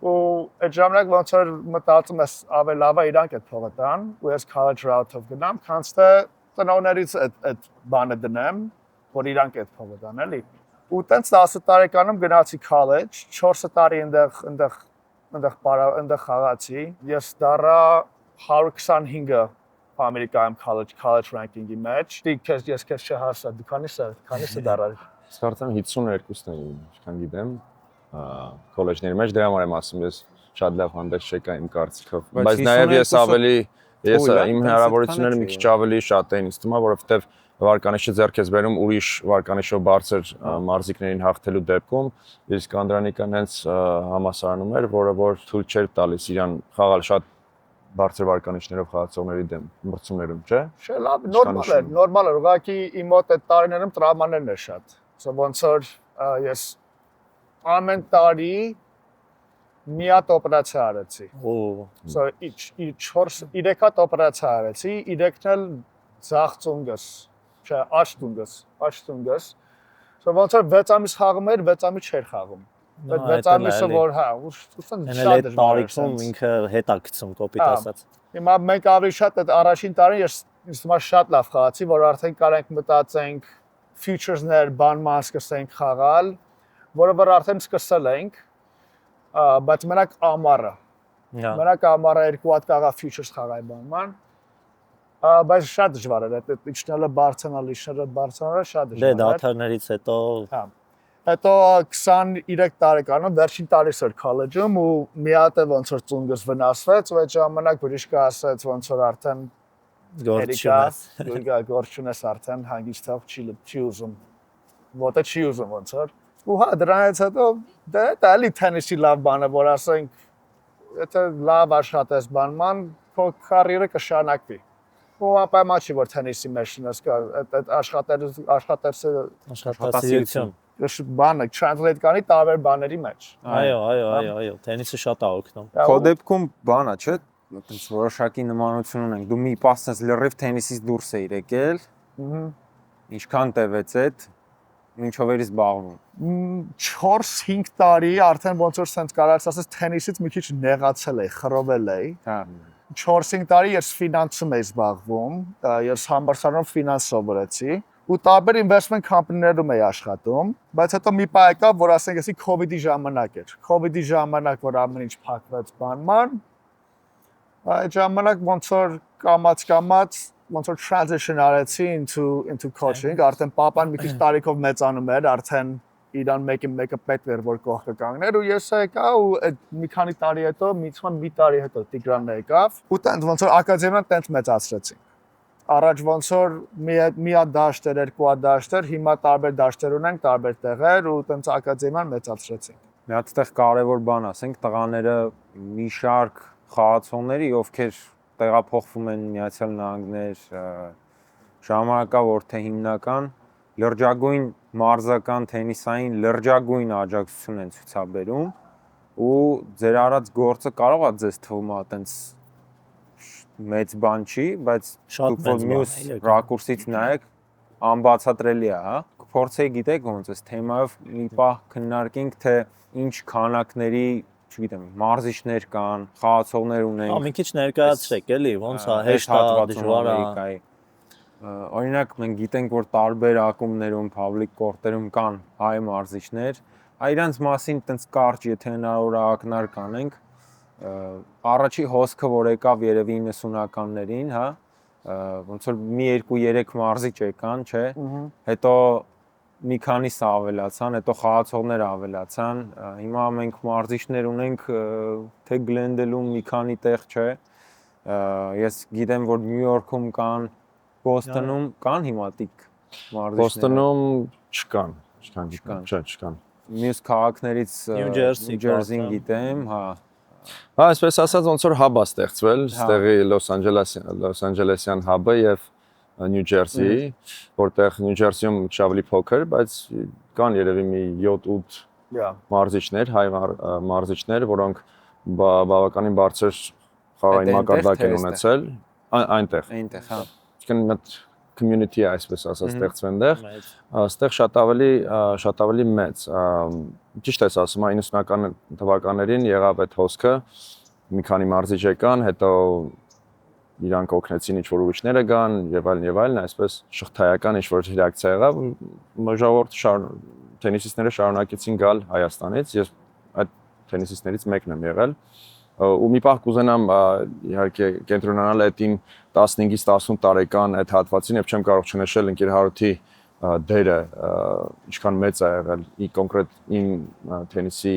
Ու այդ ժամանակ ոնց որ մտածում ես ավելի լավ է իրանք այդ փողը տան, ու ես college route-ով գնամ, քանց թե տնօրներից այդ բանը դնեմ, որ իրանք այդ փողը տան, էլի։ Ու տենց 10 տարեկանում գնացի college, 4 տարի այնտեղ խաղացի, ես դառա 125-ը Ամերիկայում college ranking-ի մեջ։ Ես քեզ չհասա, դու քանիսը դառար։ Կարծեմ 52-ն եմ, ինչքան գիտեմ, քոլեջների մեջ, դրա համար եմ ասում, ես շատ լավ հանդես չեկա իմ կարծիքով, բայց նաև ես ավելի իմ հնարավորությունները մի քիչ ավելի շատ էին ինձ թվում, որովհետև վարկանիշը ձեռք ես բերում ուրիշ վարկանիշով բարձր մարզիկներին հաղթելու դեպքում, իսկ Անդրանիկան հենց համասարանում էր, որը որ թույլ չէր տալիս իրան խաղալ շատ բարձր վարկանիշներով խաղացողների դեմ մրցումներում, չէ՞։ Չէ, լավ, նորմալ է, ուղղակի իմ մոտ այդ տարիներում տրավմաներն է շատ։ Ոնց որ ես ամեն տարի մի հատ օպերացիա արեցի։ Ու 3 հատ օպերացիա արեցի, 3-ն էլ ձախ ծունգս, չէ, աջ ծունգս։ Ոնց որ 6 ամիս խաղում էր, 6 ամիս չէր խաղում։ Բայց ամիսը որ հա, ուսան շատ դժվար է։ Տարիքում ինքը հետաքրքրում կոպիտ ասած։ Հիմա մենք ավելի շատ այդ առաջին տարին ես ինձ շատ լավ խաղացի, որ արդեն կարենք մտածենք futures-ներ, բանման սկսենք խաղալ, որը որ արդեն սկսել ենք, բայց մենակ ամառը։ Մենակ ամառը 2 հատ կաղա futures խաղայ բանման։ Բայց շատ դժվար էր, այդ իջնելը բարձրանալ, իջնելը բարձրանալը շատ դժվար էր։ Դե դաթարներից հետո հա։ Հետո 23 տարեկանում վերջին տարիս էր քոլեջում ու մի հատ է ոնց որ ծունգս վնասվեց, ու այդ ժամանակ բժիշկը ասաց ոնց որ արդեն գործունես արդեն հանգիստով չի ուզում։ Ոտը չի ուզում ոնց որ։ Ու հա դրանից հետո դա էլի թենիսի լավ բան է, որ ասենք եթե լավ աշխատես բանման, քո կարիերը կշարունակվի։ Ու ապա չի որ թենիսի մեջ նես կա այդ աշխատասիրություն բանը translate կանի տարբեր բաների մեջ։ Այո, թենիսը շատ է օգնում։ Քո դեպքում բանա, չէ՞, այտենց որոշակի նմանություն ունենք։ Դու մի պասես լրիվ թենիսից դուրս էիր եկել։ Ինչքան տևեց այդ, ինչով էիր զբաղվում։ 4-5 տարի արդեն ոնց որ sense կարած ասես թենիսից մի քիչ նեղացել էի, խռովել էի։ Հա։ 4-5 տարի ես ֆինանսում էի զբաղվում, ես համալսարանում ֆինանս սովորեցի ու տարբեր investment company-ներում էի աշխատում, բայց հետո մի պահ եկավ, որ ասենք էսի COVID-ի ժամանակ էր։ COVID-ի ժամանակ, որ ամեն ինչ փակվեց բանման, այդ ժամանակ ոնց որ կամաց ոնց որ transition արեցի into coaching, արդեն papan մի քիչ տարիքով մեծանում էր, արդեն իրան մեկը պետք էր որ կողքը կանգներ ու ես եկա ու այդ մի քանի տարի հետո, մի տարի հետո Տիգրանն եկավ ու տենց ոնց որ ակադեմիան տենց մեծացրեցին։ Առաջ ոնց որ մի հատ դաշտ էր, 2 հատ դաշտ էր, հիմա տարբեր դաշտեր ունենք, տարբեր տեղեր ու տենց ակադեմիան մեծացրեցին։ Մի հատ այդտեղ կարևոր բան ասենք, տղաները մի շարք խաղացողների, ովքեր տեղափոխվում են Միացյալ Նահանգներ, ժամանակավոր թե հիմնական լրջագույն մարզական թենիսային լրջագույն աջակցություն են ցուցաբերում ու ձեր արած գործը կարող է ձեզ թվում է այտենց մեծ բան չի, բայց դուք որ մյուս ռակուրսից նայեք անբացատրելի է, հա։ Փորձեի գիտեք ոնց էս թեմայով մի պահ քննարկենք, թե ինչ քանակների, չգիտեմ, մարզիչներ կան, խաղացողներ ունենք։ Մի քիչ ներկայացրեք, էլի, ոնց է, հեշտ է, դժվար է։ Օրինակ մենք գիտենք, որ տարբեր ակումբներում, public court-երում կան հայ մարզիչներ, այրանց մասին տենց կարճ, եթե հնարավոր է ակնարկ անենք, առաջի հոսքը որ եկավ երևի 90-ականներին, հա, ոնց որ մի 2-3 մարզիչ եկան, չէ, հետո մի քանիսը ավելացան, հետո խաղացողներ ավելացան, հիմա մենք մարզիչներ ունենք թե Գլենդելում մի քանի տեղ, չէ, ես գիտեմ, որ Նյու Յորքում կան, Բոստոնում կան հիմա տիկ մարզիչներ։ Բոստոնում չկան։ Մյուս քաղաքներից Նյու Ջերսին գիտեմ, հա։ Հա, այսպես ասած ոնց որ հաբ է ստեղծվել, այստեղի Լոս Անջելեսյան հաբը եւ Նյու Ջերսի, որտեղ Նյու Ջերսիում ավելի փոքր, բայց կան երևի մի 7-8 մարզիչներ, հայ մարզիչներ, որոնք բավականին բարձր խաղային մակարդակ են ունեցել այնտեղ, հա։ Այսինքն մի community այսպես ասած ստեղծվել այնտեղ, այստեղ շատ ավելի մեծ։ Ճիշտ ես ասում, 90-ական թվականներին եղավ այդ հոսքը, մի քանի մարզիչ եկան, հետո իրանք օգնեցին ինչ-որ ուրիշները գան եւ այլն, այսպես շղթայական ինչ-որ ռեակցիա եղավ, ժողովուրդը թենիսիստները շարունակեցին գալ Հայաստանից, ես այդ թենիսիստներից մեկն եմ եղել։ Ու մի պահ կուզենամ իհարկե կենտրոնանալ այդին 15-ից 18 տարեկան այդ հատվածին, եւ չեմ կարող չնշել ընկեր Հարութի դերը ինչքան մեծ է եղել կոնկրետ իմ թենիսի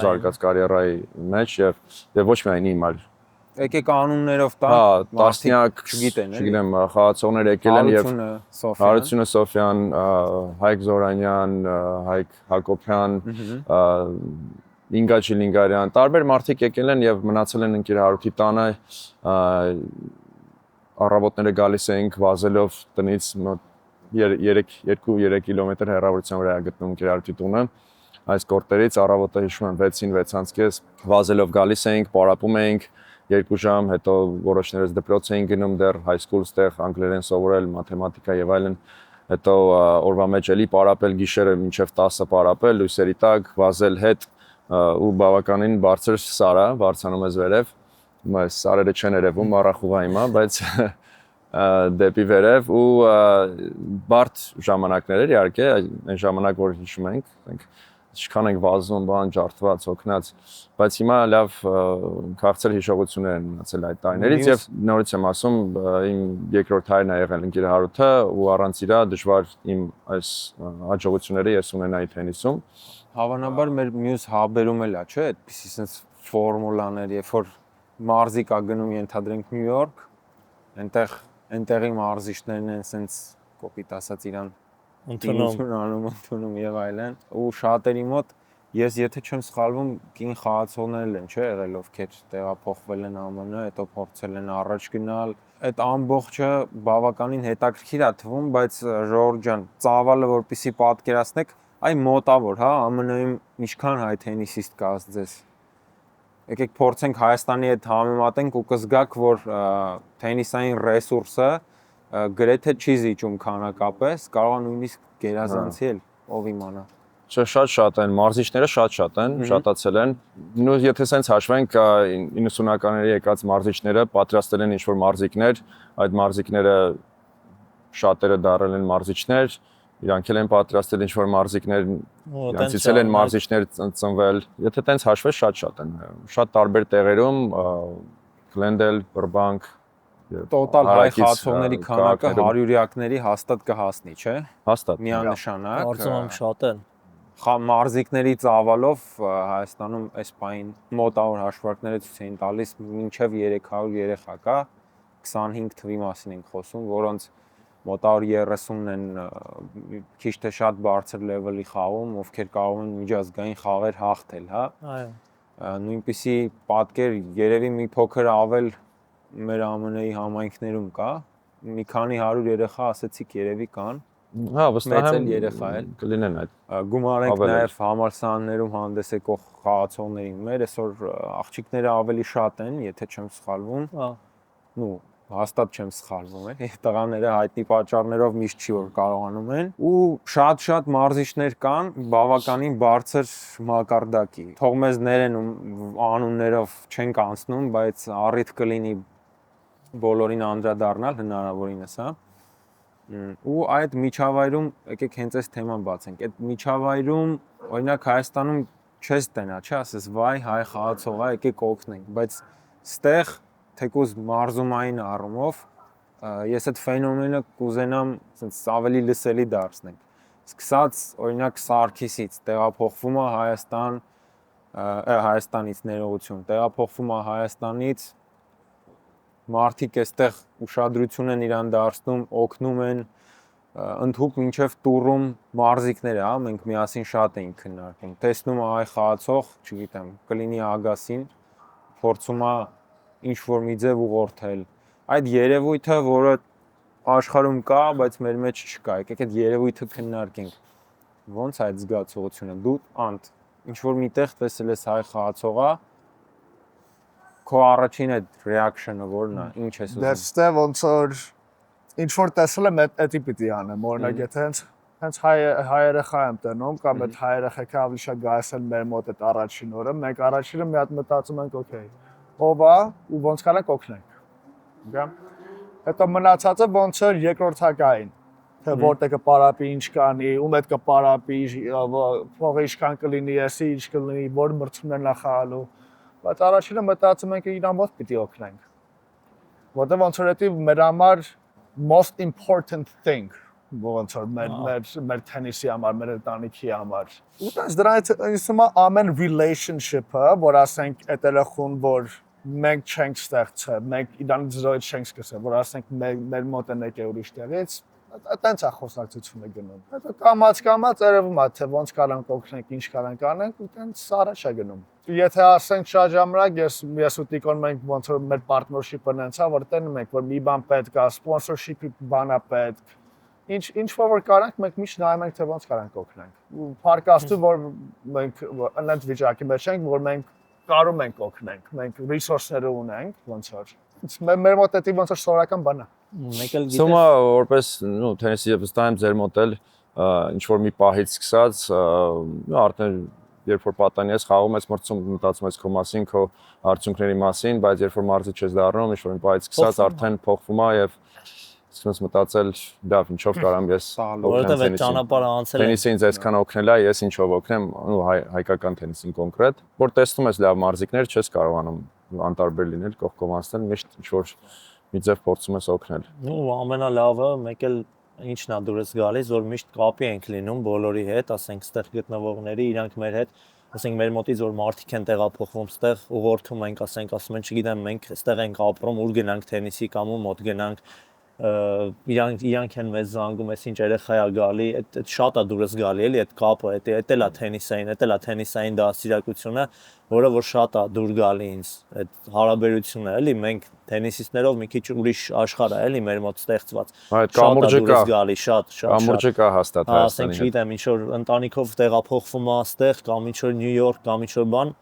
զարգաց կարիերայի մեջ եւ ոչ միայն իմ, այլ եկեք անուններով տանք, տասնյակ, չգիտեմ, խաղացողներ եկել են եւ Հարությունը Սոֆյան, Հայկ Զորանյան, Հայկ Հակոբյան, Ինգա Չիլինգարյան, տարբեր մարդիկ եկել են եւ մնացել են ընկեր Հարութի տանը, առավոտները գալիս էինք վազելով տնից 2-3 կիլոմետր հեռավորության վրա է գտնվում ընկեր Հարութի տունը, այս կորտերից առավոտը հիշում եմ 6-ին 6:30 վազելով գալիս էինք, պարապում էինք 2 ժամ, հետո որոշներս դպրոց էին գնում դեռ high school ստեղ անգլերեն սովորել, մաթեմատիկա եւ այլն, հետո օրվա մեջ էլի պարապել գիշերը մինչև 10-ը պարապել, լույսերի տակ, վազել հետ ու բավականին բարձր սարա, բարձրանում ես վերև, այս սարերը չեն երևում, առախուղա հիմա, բայց դեպի վերև ու բարդ ժամանակներ էր իհարկե, այն ժամանակ որ հիշում ենք, ինչքան ենք վազում, բան ջարդված, օգնած, բայց հիմա լավ քաղցր հիշողություններ են մնացել այդ տարիներից եւ նորից եմ ասում, իմ երկրորդ հայրն է եղել ընկեր Հարութը ու առանց իրա դժվար իմ այս հաջողությունները ես ունենայի թենիսում։ Հավանաբար մեր մյուս հաբերում էլ է, չէ՞, այդպիսի sense ֆորմուլաներ, երբ որ մարզիկ ա գնում ենթադրենք Նյու Յորք, այնտեղի մարզիչներն են sense կոպիտ ասած իրան ընդունում եւ այլն ու շատերի մոտ ես եթե չեմ սխալվում կին խաղացողներ են չէ եղել ովքեր տեղափոխվել են ԱՄՆ, հետո փորձել են առաջ գնալ այդ ամբողջը բավականին հետաքրքիր է թվում, բայց Ժորժ ջան, ծավալը որպեսի պատկերացնեք, այ մոտավոր, հա, ԱՄՆ-ում ինչքան հայ թենիսիստ կա ձեզ։ Եկեք փորձենք Հայաստանի հետ համեմատենք ու կզգաք, որ թենիսային ռեսուրսը գրեթե չի զիջում քանակապես, կարող է նույնիսկ գերազանցել, ով իմանա։ Շատ են, մարզիչները շատ են, շատացել են։ Նույն եթե sense հաշվենք 90-ականների եկած մարզիչները պատրաստել են ինչ-որ մարզիկներ, այդ մարզիկները շատերը դարել են մարզիչներ, իրանք էլ են պատրաստել ինչ-որ մարզիկներ, իրանցից էլ են մարզիչներ ծնվել։ Եթե տենց հաշվես շատ են։ Շատ տարբեր տեղերում, Glendale, Burbank Տոտալ հայ խաղացողների քանակը 100-յակների հաստատ կհասնի, չէ՞։ Հաստատ։ Միանշանակ։ Կարծում եմ շատ են։ Մարզիկների ծավալով Հայաստանում այս պահին մոտավոր հաշվարկները ցույց են տալիս մինչև 300 երեխա կա, 25 թվի մասին ենք խոսում, որոնց մոտավոր 30-ն են քիչ թե շատ բարձր լեվելի խաղում, ովքեր կարող են միջազգային խաղեր հաղթել, հա։ Այո։ Նույնպիսի պատկեր երևի մի փոքր ավել մեր ԱՄՆ-ի համայնքներում կա, մի քանի 100 երեխա ասեցիք երևի կան։ Հա, վստահ եմ երեխա էլ կլինեն այդ։ Գումարենք նաև համալսարաններում հանդես եկող խաղացողներին։ Մեր այսօր աղջիկները ավելի շատ են, եթե չեմ սխալվում։ Ну, հաստատ չեմ սխալվում, տղաները հայտնի պատճառներով միշտ չի որ կարողանում են ու շատ մարզիչներ կան բավականին բարձր մակարդակի։ Թող մեզ ներեն անուններով չենք անցնում, բայց առիթ կլինի բոլորին անդրադառնալ հնարավորինս, հա։ Ու այդ միջավայրում եկեք հենց այս թեման բացենք։ Այդ միջավայրում օրինակ Հայաստանում չես տենա, չէ՞, ասես վայ հայ խաղացողա, եկեք օգնենք, բայց ստեղ թեկուզ մարզումային առումով ես այդ ֆենոմենը կուզենամ ասես ավելի լսելի դարձնել։ Սկսած օրինակ Սարգիսից տեղափոխվում է Հայաստանից ներողություն, տեղափոխվում է Հայաստանից մարդիկ այստեղ ուշադրություն են իրան դարձնում, օգնում են ընդհուպ մինչև տուրում մարզիկները, հա, մենք միասին շատ էինք քննարկում։ Տեսնում է այ խաղացող, չգիտեմ, կլինի Ագասին, փորձում է ինչ որ մի ձև ուղղորդել։ Այդ երևույթը, որը աշխարհում կա, բայց մեր մեջ չկա, եկեք այդ երևույթը քննարկենք։ Ոնց է այդ զգացողությունը։ Դու անդ ինչ որ միտեղ տեսել ես հայ խաղացողա, քո առաջին այդ reaction-ը որն է, ինչ ես ուզում։ Դե ոնց որ ինչ որ տեսել եմ, էդի պիտի անեմ, օրինակ եթե հենց հայ երեխա եմ տնում, կամ այդ հայ երեխեքը ավելի շատ գայս են մեր մոտ այդ առաջին օրը, մենք առաջինը մի հատ մտածում ենք, օքեյ, ով է ու ոնց կարանք օգնենք։ Գամ։ Հետո մնացածը ոնց որ երկրորդակային, թե որտեղ կպարապի, ինչ կանի, ում հետ կպարապի, փողը ինչքան կլինի, էսի ինչ կլինի, որ մրցումներն է խաղալու։ Բայց առաջինը մտածում ենք իրան մոտ պիտի օգնենք։ Որտեղ ոնց որ դա մեր համար most important thing, ոնց որ մեր թենիսի համար, մեր ընտանիքի համար։ Ու տես դրանից իսկը ամեն relationship-ը, որ ասենք այդ երախուն, որ մենք չենք ստեղծել, մենք իրանից զրոյից չենք սկսել, որ ասենք մեր մոտ են եկել ուրիշ տեղից, այտենց է խոսակցությունը գնում։ Հետո կամած երևում է, թե ոնց կարանք օգնենք, ինչ կարանք անենք, ու տենց առաջ է գնում։ Եթե ասենք շատ ժամանակ ես ու Տիկոն մենք ոնց որ մեր partnership-ը նենցա, որ տենում ենք, որ մի բան պետք է, sponsorship-ի բան է պետք։ Ինչ որ կարանք, մենք միշտ նայում ենք, թե ոնց կարանք օգնենք։ Ու փառքաստու, որ մենք այնպես վիճակի մեջ ենք, որ մենք կարում ենք օգնենք, մենք resource-ները ունենք, ոնց որ։ Մեր մոտ դա ոնց որ սովորական բան է։ Մեկ էլ Սոմա գիտես, որպես թենիսի վստահ եմ ձեր մոտ էլ ինչ որ մի պահից սկսած արդեն երբ որ պատանի ես խաղում ես մտածում ես քո մասին, քո արդյունքների մասին, բայց երբ որ մարզիչ ես դառնում, ինչ որ մի պահից սկսած արդեն փոխվում է եւ սկսում ես մտածել, լավ, ինչով կարամ ես որովհետև այդ ճանապարհը անցել Տենիսը ինձ այսքան օգնել է, ես ինչով օգնեմ, հայկական տենիսին կոնկրետ, որ տեսնում ես լավ մարզիկներ, չես կարողանում անտարբեր լինել, կողքոմանցնել, միշտ ինչ որ մի ձև փորձում ես օգնել։ ու ամենալավը մեկ էլ ինչն է դուրս գալիս, որ միշտ կապի ենք լինում բոլորի հետ, ասենք ստեղ գտնվողների, իրանք մեր հետ, ասենք մեր մոտից որ մարդիկ են տեղափոխվում ստեղ, ուղղորդում ենք, ասենք ասում են, չգիտեմ, մենք ստեղ ենք ապրում, ուր գնանք տենիսի կամ ու մոտ գնանք, իրանք են մեզ զանգում, այս ինչ երեխա է գալի, այդ շատ է դուրս գալի, էլի այդ կապը, այդ էլ է թենիսային դաստիարակությունը, որը որ շատ է դուր գալի ինձ, այդ հարաբերությունը, էլի մենք տենիսիստներով մի քիչ ուրիշ աշխարհ է, էլի մեր մոտ ստեղծված։ Այդ կամուրջը կա, գալի, շատ։ կամուրջը կա հաստատ Ասենք, չգիտեմ, ինչ որ ընտանիքով տեղափոխվում է այստեղ կամ ինչ որ Նյու Յորք կամ ինչ որ բան,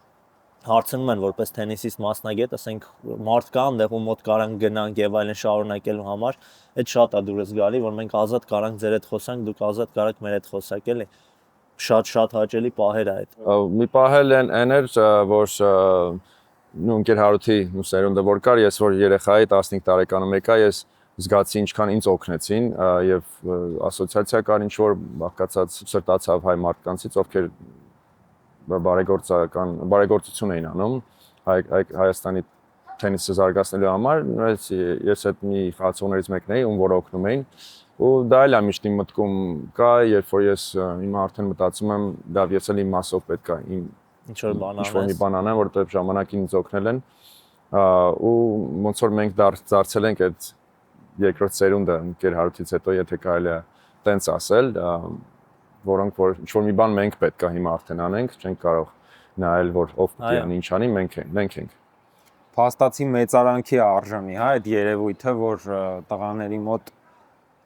հարցնում են որպես տենիսիստ մասնագետ, ասենք մարդ կա այնտեղ ու մոտ կարանք գնանք եւ այլն շարունակելու համար, այդ շատ է դուրս գալի, որ մենք ազատ կարանք ձեր հետ խոսանք, դուք ազատ կարաք մեր հետ խոսակ, էլի։ Շատ հաճելի պահեր է այդ։ Մի պահել են էր, որ ընկեր Հարութի սերունդը որ կար, ես որ երեխայի 15 տարեկանում եկա, ես զգացի ինչքան ինձ օգնեցին եւ ասոցիացիա կար ինչ որ բաղկացած սրտացավ հայ մարդկանցից, ովքեր բարեգործություն էին անում Հայաստանի տենիսը զարգացնելու համար, ես այդ մի խաղացողներից մեկն էի, ում որ օգնում էին, ու դա էլ է միշտ իմ մտքում կա, երբ որ ես հիմա արդեն մտածում եմ, լավ, ես էլ իմ մասով պետք է իմ ինչ որ մի բան անեմ, որովհետև ժամանակին ինձ օգնել են, ու ոնց որ մենք դարձել ենք այդ երկրորդ սերունդը ընկեր Հարութից հետո, եթե կարելի է տենց ասել, որոնք որ ինչ որ մի բան մենք պետք է հիմա արդեն անենք, չենք կարող նայել որ ով պետք է անի, ինչ անի, մենք ենք։ Փաստացի մեծարանքի արժանի, հա, այդ երևույթը, որ տղաների մոտ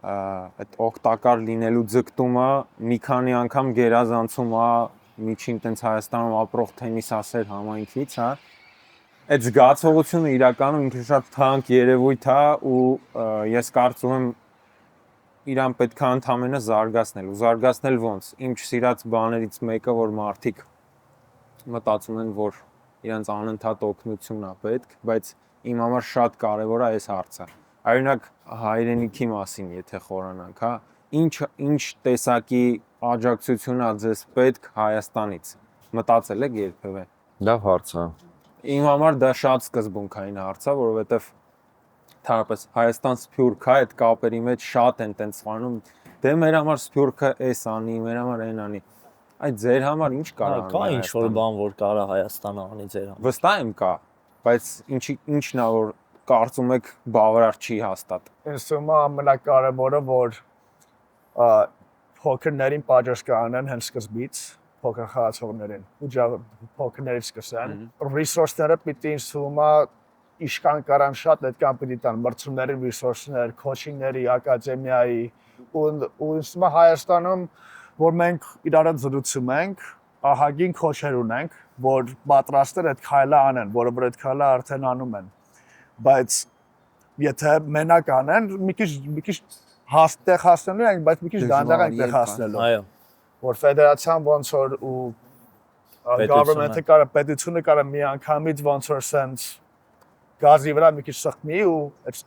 այդ օգտակար լինելու ձգտումը մի քանի անգամ գերազանցում է միջին տենց Հայաստանում ապրող տենիսասեր համայնքից, հա։ Այդ զգացողությունը իրականում ինքը շատ թանկ երևույթ է ու ես կարծում եմ իրան պետք է ընդհանրապես զարգացնել ու զարգացնել ոնց իմ սիրած բաներից մեկը որ մարդիկ մտածում են որ իրանց անընդհատ օգնություն է պետք բայց իմ համար շատ կարևոր է այս հարցը օրինակ հայրենիքի մասին եթե խորանանք հա ինչ տեսակի աջակցություն է ձեզ պետք Հայաստանից մտածել եք երբևէ լավ հարց է իմ համար դա շատ սկզբունքային հարց է որովհետև Թարապես Հայաստան Սփյուռք է այդ կապերի մեջ շատ են տենց անում դե մեր համար Սփյուռքը էս անի մեր համար այն անի այդ ձեր համար ինչ կարող կա ինչ որ բան որ կարա Հայաստանը անի ձեր համար վստահ եմ կա բայց ինչն է որ կարծում եք բավարար չի հաստատ ինձ թվում է ամենակարևորը որ փոքրներին պատժկանեն հենց սկզբից փոքր խաղացողներին ու փոքրներից սկսեն ռեսուրսները պիտի ինձ թվում է Իշքան կարան շատ այդքան պիտի տան մրցումների ռեսուրսներ, քոչինգների, ակադեմիայի ու ինձ Հայաստանում որ մենք իրար հետ զրուցում ենք, ահագին քոչեր ունենք, որ պատրաստ են այդ քայլը անեն, որը որ այդ քայլը արդեն անում են։ Բայց եթե մենակ անեն, մի քիչ հաստեղ հասնելու ենք, բայց մի քիչ դանդաղ ենք տեղ հասնելու։ Այո։ Որ ֆեդերացիան ոնց որ ու government-ը կարա պետությունը կարա մի անգամից ոնց որ sense գազի վրա մի քիչ սխմի ու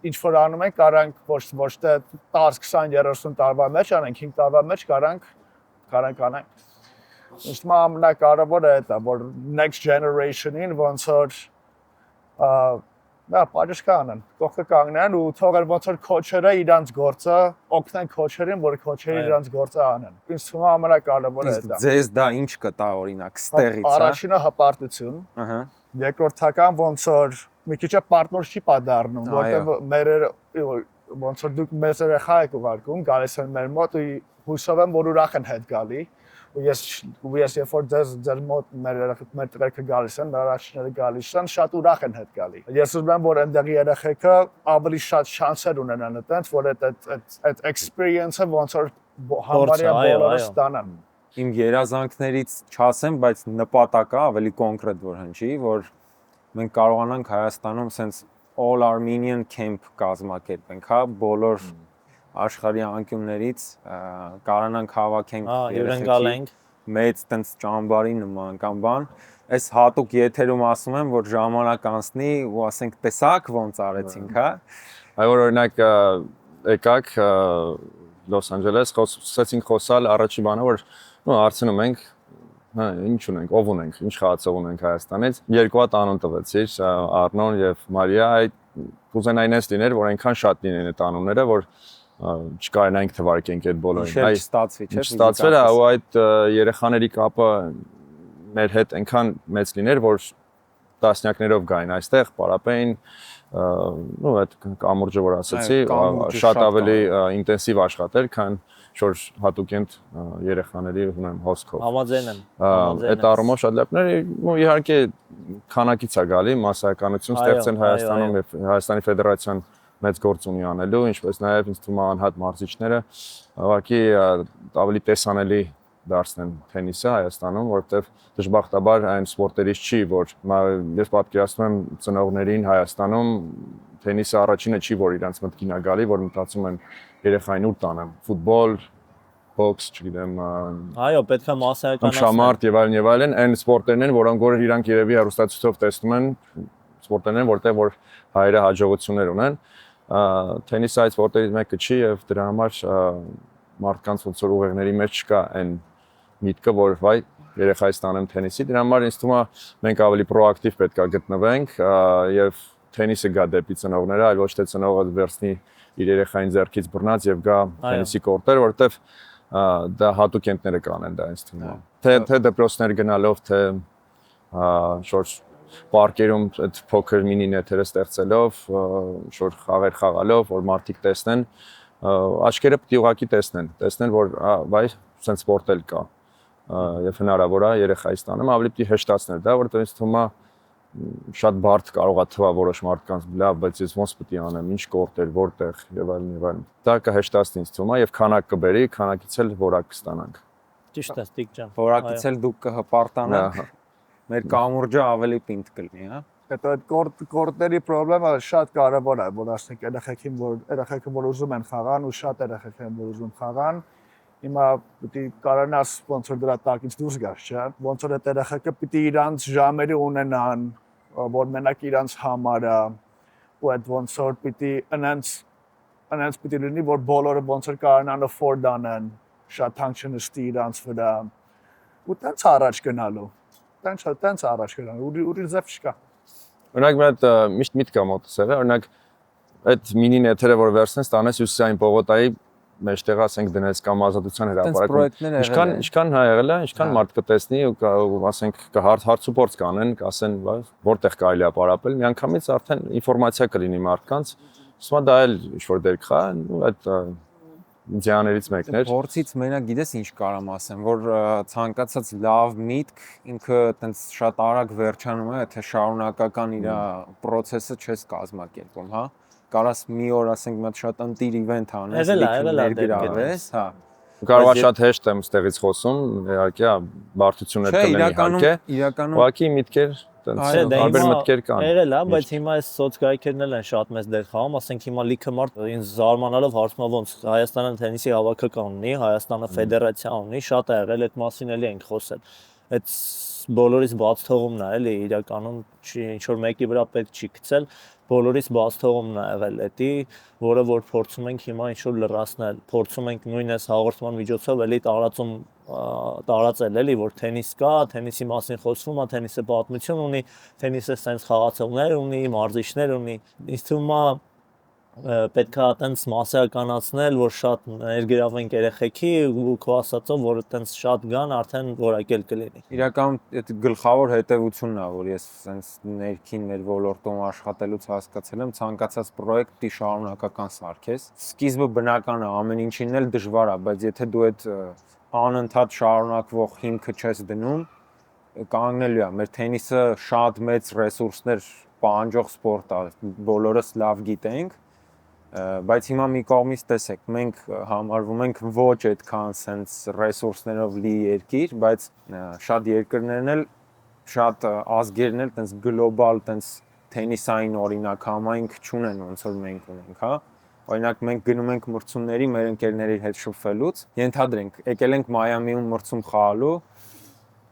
ինչ որ անում ենք կարանք ոչ թե 10, 20, 30 տարվա մեջ անենք 5 տարվա մեջ կարանք անենք ինձ թվում է ամենակարևորը դա որ next generation-ին ոնց որ դա պատժկանան կողքը կանգնեն ու թողել ոնց որ քոչերը իրանց գործը օգնեն քոչերին որ քոչերը իրանց գործը անեն ինձ թվում է ամենակարևորը դա ձեզ դա ինչ կտա օրինակ ստեղից հա առաջինը հպարտություն ահա երկրորդական ոնց որ մի քիչ partnership-ա դառնում, որտեղ մեր ոնց որ դուք մեզ երեխա եք ուղարկում, գալիս են մեր մոտ ու հուսով եմ որ ուրախ են հետ գալի։ Ու ես երբ որ ձեր մոտ մեր տղերքը գալիս են, մեր առաջինները գալիս են, շատ ուրախ են հետ գալի։ Ես ուզում եմ որ այնտեղի երեխեքը ավելի շատ շանսեր ունենան այդտենց, որ այդ experience-ը ոնց որ համարյա բոլորը ստանան։ Իմ երազանքներից չասեմ, բայց նպատակը ավելի կոնկրետ որ հնչի, որ մենք կարողանանք Հայաստանում sense All Armenian Camp կազմակերպենք, հա, բոլոր աշխարհի անկյուններից կարանանք հավաքենք հյուրընկալենք մեծ տենց ճամբարի նման կամ բան, այս հատուկ եթերում ասում եմ, որ ժամանակ անցնի ու ասենք տեսակ ոնց արեցինք, հա։ Այո, օրինակ եկակ Լոս Անջելես, սկսեցինք խոսալ առաջի բանը, որ հարցնում ենք, հա, ինչ ունենք, ով ունենք, ինչ խաղացող ունենք Հայաստանից։ Երկու հատ անուն տվեցիր, Արնոն եւ Մարիա, այդ կուզենայինս լիներ, որ այնքան շատ լինեն այդ անունները, որ չկարենայինք թվարկենք այդ բոլորին։ Այ ստացվի, չէ՞։ Ստացվել է, ու այդ երեխաների կապը մեր հետ այնքան մեծ լիներ, որ տասնյակներով գային այստեղ, պարապեին, ու այդ կամուրջը, որ ասացի, շատ ավելի ինտենսիվ աշխատել, քան շոր հատուկենտ երեխաների ունեմ հոսքով։ Համաձայն եմ։ Այդ առումով շատ լեփներ, ու իհարկե քանակից է գալի մասսայականություն ստեղծել Հայաստանում եւ Հայաստանի Ֆեդերացիան մեծ գործ ունի անելու, ինչպես նաև ինձ թվում է անհատ մարզիչները ուղղակի ավելի տեսանելի դարձնեն թենիսը Հայաստանում, որովհետև դժբախտաբար այն սպորտերից չի, որ ես պատկերացնում եմ ծնողներին Հայաստանում թենիսը առաջինը չի, որ իրանց մտքին է գալի, որ մտածում են երեխային ուր տանեմ, ֆուտբոլ, բոքս, չգիտեմ, այո, պետք է մասսայականացնել։ Շամարտ եւ այլն, այն սպորտերն են, որոնք որ իրանք երևի հեռուստացույցով տեսնում են, սպորտերն են, որտեղ որ հայերը հաջողություններ ունեն, թենիսը այդ սպորտերից մեկը չի եւ դրա համար մարդկանց ոնց որ ուղեղների մեջ չկա այն միտքը, որ վայ երեխայից տանեմ թենիսի, դրա համար ինձ թվում է մենք ավելի պրոակտիվ պետք է գտնվենք եւ թենիսը գա դեպի ծնողները, այլ ոչ թե ծնողը վերցնի իր երեխային ձեռքից բռնած եւ գա թենիսի կորտեր, որովհետեւ դա հատուկենտները կանեն դա ինձ թվում է։ Թե դպրոցներ գնալով, թե շորջ պարկերում այդ փոքր մինի նեթերը ստեղծելով, շոր խաղեր խաղալով, որ մարդիկ տեսնեն, աչքերը պետք է ուղղակի տեսնեն, որ վայ, սենց սպորտ էլ կա։ Եվ հնարավոր է երեխայից տանեմ, ավելի պետք է հեշտացնել դա, որտեղ ինձ թվում է շատ բարդ կարող է թվա որոշ մարդկանց, լավ, բայց ես ոնց պետք է անեմ, ինչ կորտեր, որտեղ եւ այլն։ Դա կհեշտացնի ինձ թվում է եւ քանակ կբերի, քանակից էլ որակ կստանանք։ Ճիշտ է, Ստիկ ջան։ Որակից էլ դուք կհպարտանաք։ Մեր կամուրջը ավելի պինդ կլինի, հա։ Հետո այդ կորտերի խնդրը շատ կարևոր է, որ ասենք երեխեքին որ ուզում են խաղան ու շատ երեխեք են որ ուզում խաղան, հիմա պիտի կարողանաս ոնց որ դրա տակից դուրս գաս, չէ՞։ Ոնց որ այդ երեխեքը պիտի իրանց ժամերը ունենան, որ մենակ իրանց համար է, ու այդ ոնց որ պիտի անց պիտի լինի, որ բոլորը ոնց որ կարողանան afford անեն, շատ թանկ չնստի իրանց վրա, ու տենց առաջ գնալու։ Տենց առաջ գնալու, ուրիշ ձև չկա։ Օրինակ մենք միշտ միտք կա մոտս եղել, օրինակ այդ մինի նեթերը որ վերցնես, տանես Հյուսիսային պողոտայի մեջտեղ ասենք դնես կամ ազատության հրապարակում։ Ինչքան հա եղել է, ինչքան մարդ կտեսնի ու ասենք հարց ու փորձ կանեն, կասեն որտեղ կարելի է պարապել, միանգամից արդեն ինֆորմացիա կլինի մարդկանց, ասում դա էլ ինչ-որ դեր կա, ու այդ ձյաներից մեկն էր։ Փորձից մենակ գիտես ինչ կարամ ասեմ, որ ցանկացած լավ միտք ինքը այտենց շատ արագ վերջանում է, թե շարունակական իր process-ը չես կազմակերպում, հա։ Կարաս մի օր ասենք մի հատ շատ ընտիր event անես, ներգրավես, հա։ Կարող է շատ հեշտ եմ ստեղից խոսում, իհարկե, բարդություններ կլինի իհարկե։ Ուղղակի միտքեր, տարբեր մտքեր կան։ Եղել է, բայց հիմա այս սոցգայքերն են շատ մեծ դեր խաղում, ասենք հիմա լիքը մարդ ինձ զարմանալով հարցնում է ոնց Հայաստանը թենիսի հավաքական ունի, Հայաստանը ֆեդերացիա ունի, շատ է եղել, այդ մասին էլի ենք խոսել։ Այդ բոլորից բաց թողումն է, էլի իրականում ինչ որ մեկի վրա պետք չի գցել, բոլորից բաց թողումն է եղել էդի, որը որ փորձում ենք հիմա ինչ որ լրացնել, փորձում ենք նույնպես հաղորդման միջոցով էլի տարածել էլի, որ թենիս կա, թենիսի մասին խոսվում է, թենիսը պատմություն ունի, թենիսը sense խաղացողներ ունի, մարզիչներ ունի, ինձ թվում է պետք է այտենց մասսայականացնել, որ շատ ներգրավենք երեխեքի ու քո ասածով, որ այտենց շատ գան, արդեն որակել կլինի։ Իրականում այդ գլխավոր հետևությունն է, որ ես sense ներքին մեր ոլորտում աշխատելուց հասկացել եմ, ցանկացած պրոյեկտի շարունակական սարքես։ Սկիզբը բնական է, ամեն ինչին էլ դժվար է, բայց եթե դու այդ անընդհատ շարունակվող հիմքը չես դնում, կանգնելու է։ Մեր թենիսը շատ մեծ ռեսուրսներ պահանջող սպորտ է, բոլորս լավ գիտենք, բայց հիմա մի կողմից տեսեք, մենք համարվում ենք ոչ այդքան sense ռեսուրսներով լի երկիր, բայց շատ երկրներն էլ շատ ազգերն էլ տենց գլոբալ տենց թենիսային օրինակ համայնք չունեն ոնց որ մենք ունենք, հա։ Օրինակ մենք գնում ենք մրցումների մեր ընկերների հետ շփվելուց, ենթադրենք, եկել ենք Մայամիում մրցում խաղալու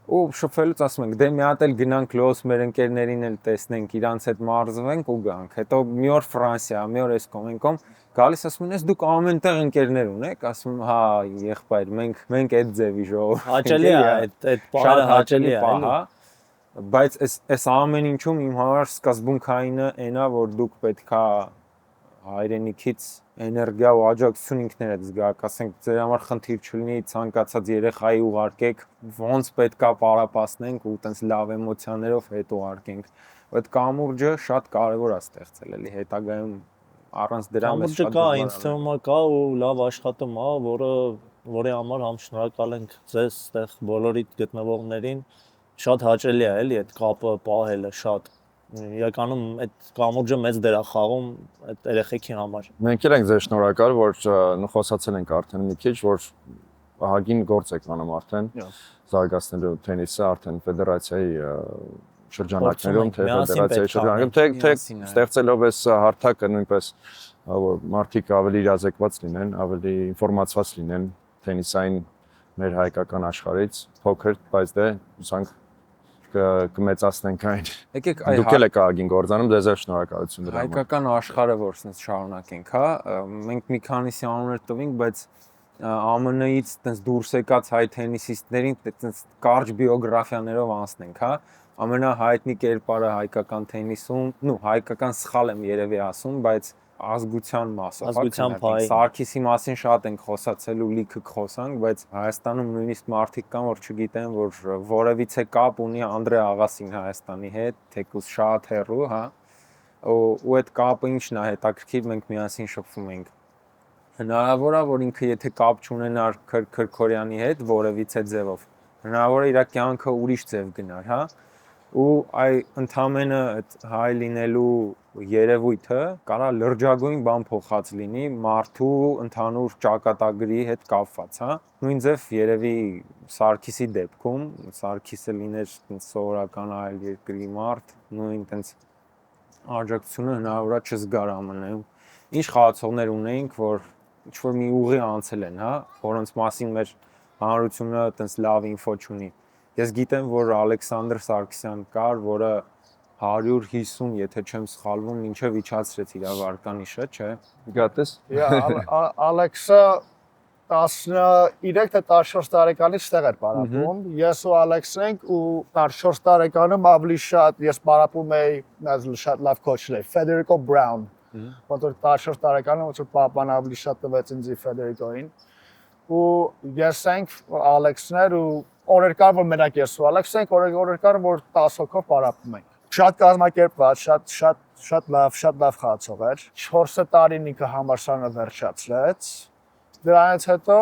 ու շփվելուց ասում ենք, դե մի հատ էլ գնանք լոս մեր ընկերներին էլ տեսնենք, իրանց հետ մարզվենք ու գանք։ Հետո մի օր Ֆրանսիա, մի օր էս կոմենկոմ գալիս ասում են, դուք ամենտեղ ընկերներ ունեք, ասում հա, եղբայր, մենք այդ ձևի ժողով։ Հաճելի է, այդ պահը հաճելի է, հա։ Բայց այս ամեն ինչում իմ համար սկզբունքայինը այնա, որ դուք պետքա հայրենիքից էներգիա ու աջակցություն ինքներդ զգաք, ասենք ձեր համար խնդիր չլինի ցանկացած երեխայի ուղարկեք, ոնց պետքա պարապացնենք ու տենց լավ էմոցիաներով հետ ուղարկենք։ Այդ կամուրջը շատ կարևոր է ստեղծել էլի հետագայում առանց դրա մեզ շատ կա, ինձ թվում է կա ու լավ աշխատում է, որի համար համ շնորհակալ ենք ձեզ այդտեղ բոլորիդ գտնվողներին, շատ հաճելի է էլի այդ կապը պահելը շատ։ Իրականում այդ կամուրջը մեծ դեր է խաղում այդ երեխեքի համար։ Մենք էլ ենք ձեզ շնորհակալ, որ խոսացել ենք արդեն մի քիչ, որ ահագին գործ եք անում արդեն զարգացնելու թենիսը արդեն ֆեդերացիայի շրջանակներում, թե ֆեդերացիայի շրջանակներում, թե ստեղծելով այս հարթակը նույնպես որ մարդիկ ավելի իրազեկված լինեն, ավելի ինֆորմացված լինեն թենիսային մեր հայկական աշխարհից, փոքր, բայց դե ուսանք կմեծացնենք այն։ Եկեք դուք էլ եք ագին գործանում, ձեզ էլ շնորհակալություն դրա համար։ Հայկական աշխարհը որ սենց շարունակենք, հա, մենք մի քանիսի անուններ տվինք, բայց ԱՄՆ-ից տենց դուրս եկած հայ թենիսիստներին տենց կարճ բիոգրաֆիաներով անցնենք, հա։ Ամենահայտնի կերպարը հայկական թենիսում, հայկական սխալ եմ երևի ասում, բայց ազգության մասով, ազգության փայ։ Սարգիսի մասին շատ ենք խոսացել ու լիքը խոսանք, բայց Հայաստանում նույնիսկ մարդիկ կան, որ չգիտեն, որ որևիցե կապ ունի Անդրե Աղասին Հայաստանի հետ, թեկուզ շատ հեռու, հա, ու այդ կապը ինչն է հետաքրքիր, մենք միասին շփվում ենք։ Հնարավոր է, որ ինքը եթե կապ չունենար Քրքորյանի հետ որևիցե ձևով, հնարավոր է իր կյանքը ուրիշ ձև գնար, հա, ու ընդամենը այդ հայ լինելու երևույթը կարա լրջագույն բան փոխած լինի մարդու ընդհանուր ճակատագրի հետ կապված, հա։ Նույն ձև երևի Սարգիսի դեպքում, Սարգիսը լիներ սովորական այլ երկրի մարդ, նույն տենց աջակցությունը հնարավոր է չզգար ԱՄՆ-ում։ Ինչ խաղացողներ ունեինք, որ ինչ-որ մի ուղի անցել են, հա, որոնց մասին մեր հանրությունը տենց լավ ինֆո չունի։ Ես գիտեմ, որ Ալեքսանդր Սարգսյան կար, որը 150, եթե չեմ սխալվում, մինչև իջացրեց իր վարկանիշը, չէ։ Գիտես։ Ալեքսը 13 թե 14 տարեկանից ստեղ էր պարապում։ Ես ու Ալեքսն ենք ու 14 տարեկանում ավելի շատ ես պարապում էի, շատ լավ քոչն էր, Federico Brown։ Ոնց որ 14 տարեկանում ոնց որ պապան ավելի շատ տվեց ինձ Federico-ին։ Ու ես ենք Ալեքսն էր ու օրեր կար, որ մենակ ես ու Ալեքսն ենք, օրեր կար, որ 10 հոգով պարապում ենք։ Շատ կազմակերպված, շատ լավ խաղացող էր։ 4 տարին ինքը համալսարանը վերջացրեց։ Դրանից հետո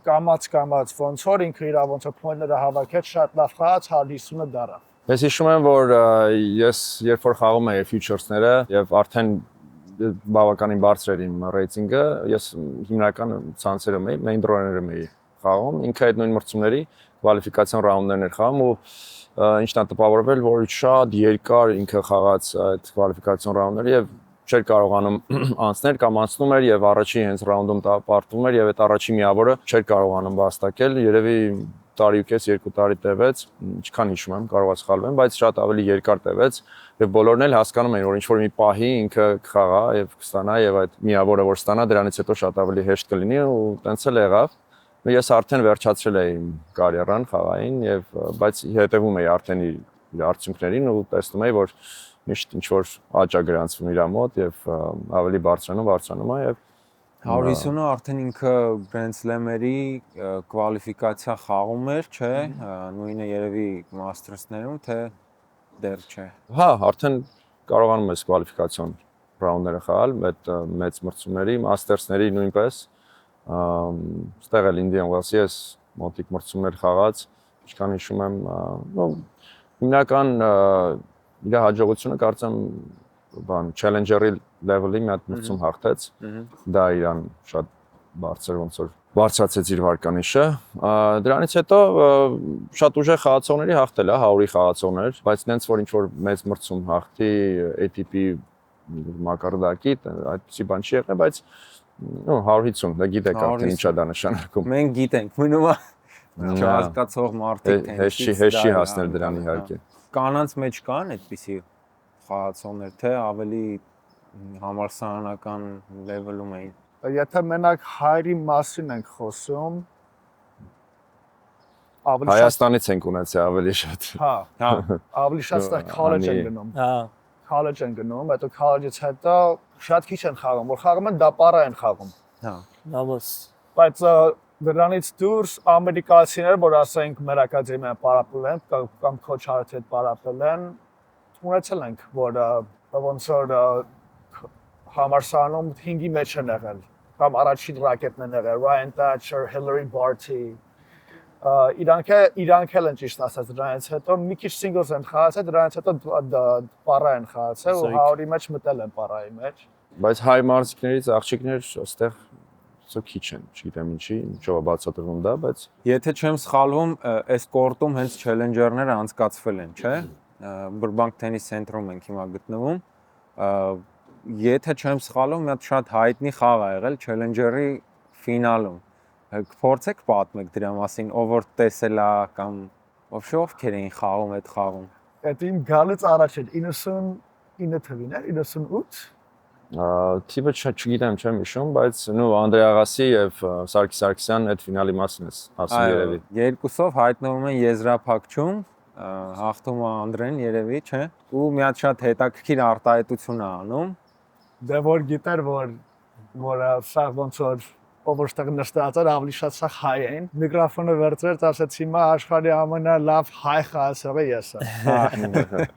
կամաց ոնց որ ինքը իր ոնց որ փոյնտերը հավաքեց, շատ լավ խաղաց, 150-ը դարավ։ Ես հիշում եմ, որ ես երբ որ խաղում էի Futures-ները եւ արդեն բավականին բարձր էր իմ ռեյտինգը, ես հիմնական ցանցերում էի, main draw-ներում էի խաղում, ինքը այդ նույն մրցումների կվալիֆիկացիոն ռաունդներն էր խաղում ու ինչն է տպավորվել, որ շատ երկար ինքը խաղաց այդ կվալիֆիկացիոն ռաունդները եւ չէր կարողանում անցնել կամ անցնում էր եւ առաջի հենց ռաունդում պարտվում էր եւ այդ առաջի միավորը չէր կարողանում վաստակել, երևի տարի ու կես 2 տարի տևեց, ինչքան հիշում եմ, կարող է սխալվեմ, բայց շատ ավելի երկար տևեց եւ բոլորն էլ հասկանում էին, որ ինչ որ մի պահի ինքը կխաղա եւ կստանա եւ այդ միավորը որ ստանա դրանից հետո շատ ավելի հեշտ կլինի ու տենց էլ եղավ։ Ես արդեն վերջացրել էի իմ կարիերան խաղային եւ բայց հետեւում էի արդեն իր արդյունքներին ու տեսնում էի, որ միշտ ինչ որ աճ է գրանցվում իր մոտ եւ ավելի բարձրանում է եւ 150-ը արդեն ինքը Grand Slam-երի կվալիֆիկացիա խաղում էր, չէ, նույնը երևի Masters-ներում, թե դեռ չէ։ Հա, արդեն կարողանում ես կվալիֆիկացիոն ռաունդները խաղալ, մեծ մրցումների, Masters-ների նույնպես։ Ստեղ էլ Indian Wells-ի ես մոտիկ մրցումներ խաղաց, ինչքան հիշում եմ, հիմնական իր հաջողությունը կարծեմ Challenger-ի level-ի մի հատ մրցում հաղթեց։ Դա իրան շատ բարձր ոնց որ բարձրացեց իր վարկանիշը։ Դրանից հետո շատ ուժեղ խաղացողների հաղթել է, 100-ի խաղացողներ, բայց նենց որ ինչ-որ մեծ մրցում հաղթի ATP մակարդակի, այդպիսի բան չի եղել, բայց 150, դա գիտեք արդեն ինչա դա նշանակում։ Մենք գիտենք, մնում է չհասկացող մարդիկ հեշի հասնել դրան իհարկե։ Կանանց մեջ կան այդպիսի խաղացողներ, թե ավելի համալսարանական լեվելում էին։ Եթե մենակ հայերի մասին ենք խոսում, Հայաստանից ենք ունեցել ավելի շատ։ Հա, ավելի շատ ստեղ college են գնում։ Հա, College են գնում, հետո college-ից հետո շատ քիչ են խաղում, որ խաղում են դա պարա են խաղում։ Հա։ նավոս։ Բայց դրանից դուրս ամերիկացիներ, որ ասենք մեր ակադեմիա պարապել են կամ քոչ հարթի հետ պարապել են, ունեցել ենք, որ ոնց որ համալսարանում 5-ի մեջ են եղել, կամ առաջին ռակետն են եղել, Ryan Thatcher, Hillary Barty, իրանք էլ են ճիշտ ասած դրանից հետո մի քիչ singles են խաղացել, դրանից հետո պարա են խաղացել ու 100-ի մեջ մտել են պարայի մեջ։ Բայց հայ մարզիկներից աղջիկներ այստեղ քիչ են, չգիտեմ ինչի, ինչով է բացատրվում դա, բայց Եթե չեմ սխալվում, այս կորտում հենց challenger-ները անցկացվել են, չէ՞։ Burbank Tennis Center-ում ենք հիմա գտնվում։ Եթե չեմ սխալվում, մի հատ շատ հայտնի խաղ ա եղել challenger-ի ֆինալում։ Կփորձեք պատմեք դրա մասին, ով որ տեսել ա կամ ովքեր էին խաղում այդ խաղում։ Այդ իմ գալուց առաջ էր 99 թվին էր, 98 Տիպը չգիտեմ, չեմ հիշում, բայց Անդրեյ Աղասի եւ Սարգիս Սարգսյան այդ ֆինալի մասին է ասում երևի։ Երկուսով հայտնվում են եզրափակչում, հաղթում է Անդրեն երևի, չէ՞։ Ու մի հատ շատ հետաքրքիր արտահայտություն է անում։ Դե որ գիտեր, որ սա ոնց որ ով որ ստեղ նստած էր, ավելի շատ սա հայ էին։ Միկրոֆոնը վերցրեց, ասաց հիմա աշխարհի ամենալավ հայ խաղացողը ես եմ։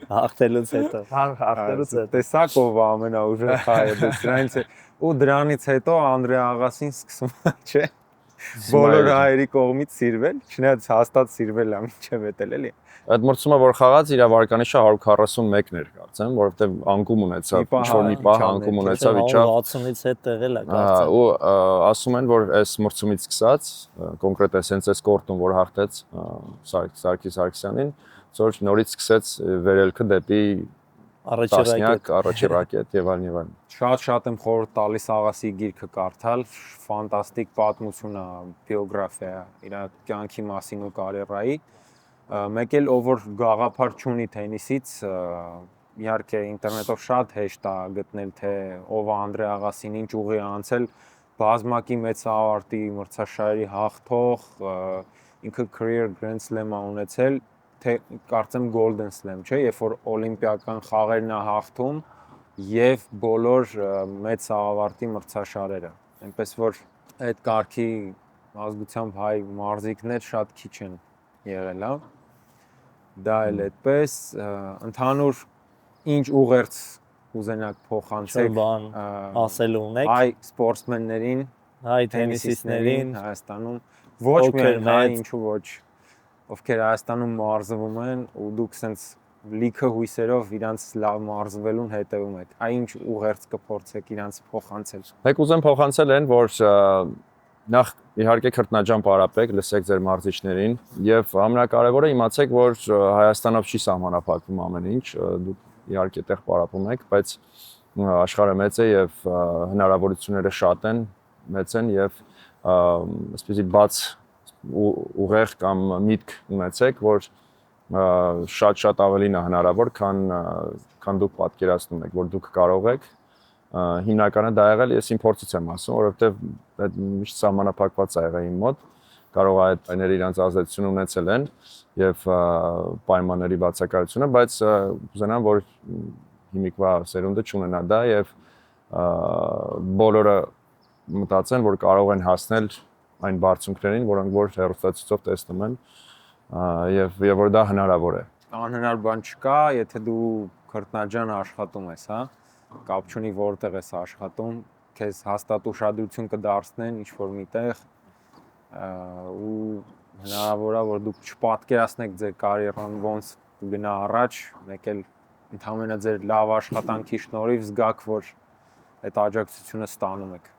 Հաղթելուց հետո։ Հաղթելուց հետո։ Տեսակ ով ամենաուժեղ հայը դրանից ու դրանից հետո Անդրեյ Աղասին սկսում է, չէ՞։ Բոլոր հայերի կողմից սիրվել, չնայած հաստատ սիրվել է մինչև էտել էլի։ Այդ մրցումը որ խաղաց իր վարկանիշը 141 էր, կարծեմ, որովհետև անկում ունեցավ, ինչ-որ մի պահ անկում ունեցավ, իջավ 60-ից հետ տեղել է, կարծեմ։ Ու ասում են, որ այս մրցումից սկսած, կոնկրետ էսենց այս կորտում, որ հաղթեց Սարգիս Սարգսյանին, որ նորից սկսեց վերելքը դեպի առաջի ռակետ եւ այլն։ Շատ եմ խորհուրդ տալիս Աղասի գիրքը կարդալ, ֆանտաստիկ պատմություն է, բիոգրաֆիա է իր կյանքի մասին ու կարիերայի։ Մեկ էլ ով որ գաղափար չունի թենիսից, իհարկե ինտերնետով շատ հեշտ է գտնել թե ով է Անդրեյ Աղասին, ինչ ուղի է անցել, բազմակի մեծ ավարտի մրցաշարերի հաղթող, ինքը career Grand Slam է ունեցել, թե կարծեմ Golden Slam, չէ, երբ որ օլիմպիական խաղերն է հաղթում եւ բոլոր մեծ ավարտի մրցաշարերը։ Այնպես որ այդ կարգի ազգությամբ հայ մարզիկներ շատ քիչ են եղել, հա։ Դա էլ այդպես, ընդհանուր ինչ ուղերձ կուզենաք փոխանցել բան ասելու ունեք հայ սպորտսմեններին, հայ տենիսիստներին Հայաստանում, ոչ միայն հայ, ինչու ոչ, ովքեր Հայաստանում մարզվում են ու դուք սենց լիքը հույսերով իրանց լավ մարզվելուն հետևում եք։ Այ ինչ ուղերձ կփորձեք իրանց փոխանցել։ Մեկ ուզեմ փոխանցել են, որ նախ իհարկե քրտնաջան պարապեք, լսեք ձեր մարզիչներին եւ ամենակարևորը իմացեք, որ Հայաստանով չի սահմանափակվում ամեն ինչ, դուք իհարկե այդտեղ պարապում եք, բայց աշխարհը մեծ է եւ հնարավորությունները շատ են, մեծ են եւ այսպեսի բաց ուղեղ կամ միտք ունեցեք, որ շատ ավելին է հնարավոր, քան դուք պատկերացնում եք, որ դուք կարող եք հիմնականը դա եղել, ես իմ փորձից եմ ասում, որովհետև այդ միշտ սահմանափակված է եղել իմ մոտ, կարող է այդ այները իրանց ազդեցություն ունեցել են եւ պայմանների բացակայությունը, բայց ուզենամ, որ հիմիկվա սերունդը չունենա դա եւ բոլորը մտածեն, որ կարող են հասնել այն բարձունքներին, որոնք որ հեռուստացույցով տեսնում են եւ որ դա հնարավոր է։ Անհնար բան չկա, եթե դու քրտնաջան աշխատում ես, հա, կապ չունի որտեղ ես աշխատում, քեզ հաստատ ուշադրություն կդարձնեն ինչ որ միտեղ ու հնարավոր է որ դուք չպատկերացնեք ձեր կարիերան ոնց գնա առաջ, մեկ էլ ընդհանրապես ձեր լավ աշխատանքի շնորհիվ զգաք, որ այդ աջակցությունը ստանում եք։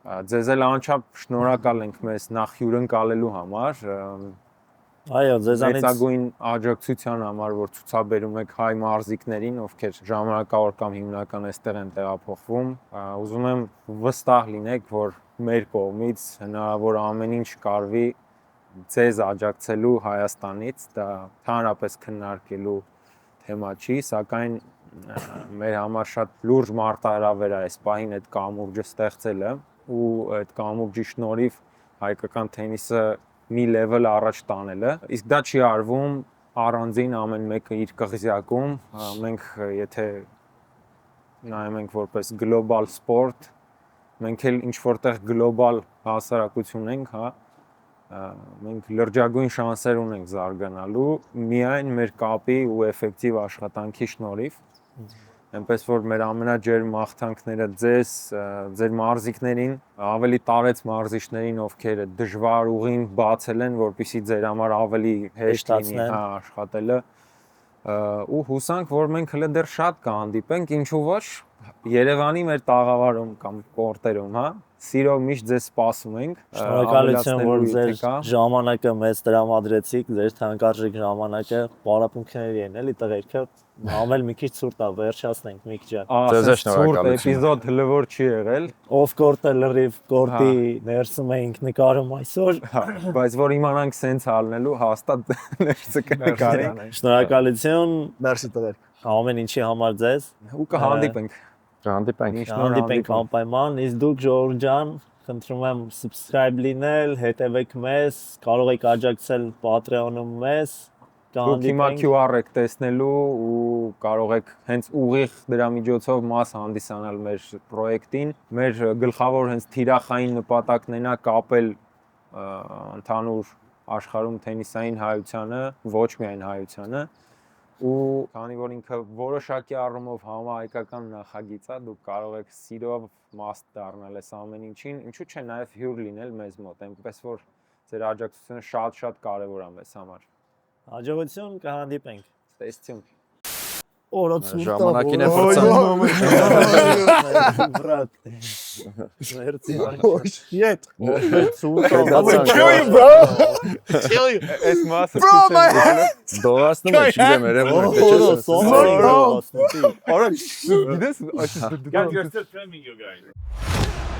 Ձեզ էլ անչափ շնորհակալ ենք մեզ նախ հյուրընկալելու համար, Այո, ձեզանից մեծագույն աջակցության համար, որ ցուցաբերում եք հայ մարզիկներին, ովքեր ժամանակավոր կամ հիմնական այստեղ են տեղափոխվում։ Ուզում եմ վստահ լինեք, որ մեր կողմից հնարավոր ամեն ինչ կարվի ձեզ աջակցելու Հայաստանից, դա հանրապես քննարկելու թեմա չի, սակայն մեր համար շատ լուրջ մարտահրավեր է այս պահին այդ կամուրջը ստեղծելը ու այդ կամուրջի շնորհիվ հայկական թենիսը մի level առաջ տանելը, իսկ դա չի արվում առանձին ամեն մեկը իր կղզյակում, մենք եթե նայում ենք որպես գլոբալ սպորտ, մենք էլ ինչ որտեղ գլոբալ հասարակություն ենք, հա, մենք լրջագույն շանսեր ունենք զարգանալու միայն մեր կապի ու էֆեկտիվ աշխատանքի շնորհիվ, այնպես որ մեր ամենաջերմ մաղթանքները ձեզ, ձեր մարզիկներին, ավելի տարեց մարզիչներին, ովքեր դժվար ուղին բացել են, որպեսզի ձեր համար ավելի հեշտ լինի աշխատելը, ու հուսանք, որ մենք հենց դեռ շատ կհանդիպենք, ինչու ոչ, Երևանի մեր տաղավարում կամ կորտերում, հա, սիրով միշտ ձեզ սպասում ենք։ Շնորհակալություն, որ ձեր ժամանակը մեզ տրամադրեցիք, ձեր թանկարժեք ժամանակը, պարապմունքների են, էլի տղերքը, ամել մի քիչ ցուրտ է, վերջացնենք մի քիչ։ Ձեզ շնորհակալություն։ Էպիզոդ հլվոր չի եղել։ Off court-ը լրիվ կորտի ներսում էինք նկարում այսօր, բայց որ իմանանք սենց ալնելու, հաստատ ներսը կնկարենք։ Շնորհակալություն, Մերսի տղեր։ ամեն ինչի համար ձեզ։ Ու կհանդիպենք։ Հանդիպենք։ Հանդիպենք անպայման, իսկ դուք Ժողովուրդ ջան, խնդրում եմ subscribe լինել, հետևեք մեզ, կարող եք աջակցել Patreon-ում մեզ, Դուք հիմա QR եք տեսնելու ու կարող եք հենց ուղիղ դրա միջոցով մաս հանդիսանալ մեր պրոյեկտին։ Մեր գլխավոր հենց թիրախային նպատակն է կապել ընդհանուր աշխարհում թենիսային հայությանը, ոչ միայն հայությանը, ու քանի որ ինքը որոշակի առումով համահայկական նախագիծ է, դուք կարող եք սիրով մաս դառնալ այս ամեն ինչին, ինչու՞ չէ նաև հյուր լինել մեզ մոտ, այնպես որ ձեր աջակցությունը շատ կարևոր է մեզ համար։ Հաջողություն, կհանդիպենք։ Տեսություն։ Օրացու Ժամանակին է փորձում։ Բրատ։ Մերսի։ Shit. Kill you, bro. Kill you. Այս մասը Bro, my Դողացնում եք, չգիտեմ, երևում Օրո, է։ սոմը։ Արա, you're still filming, you guys. Օրո, Guys, you're still filming, you guys. Օրո, You're still filming, you guys.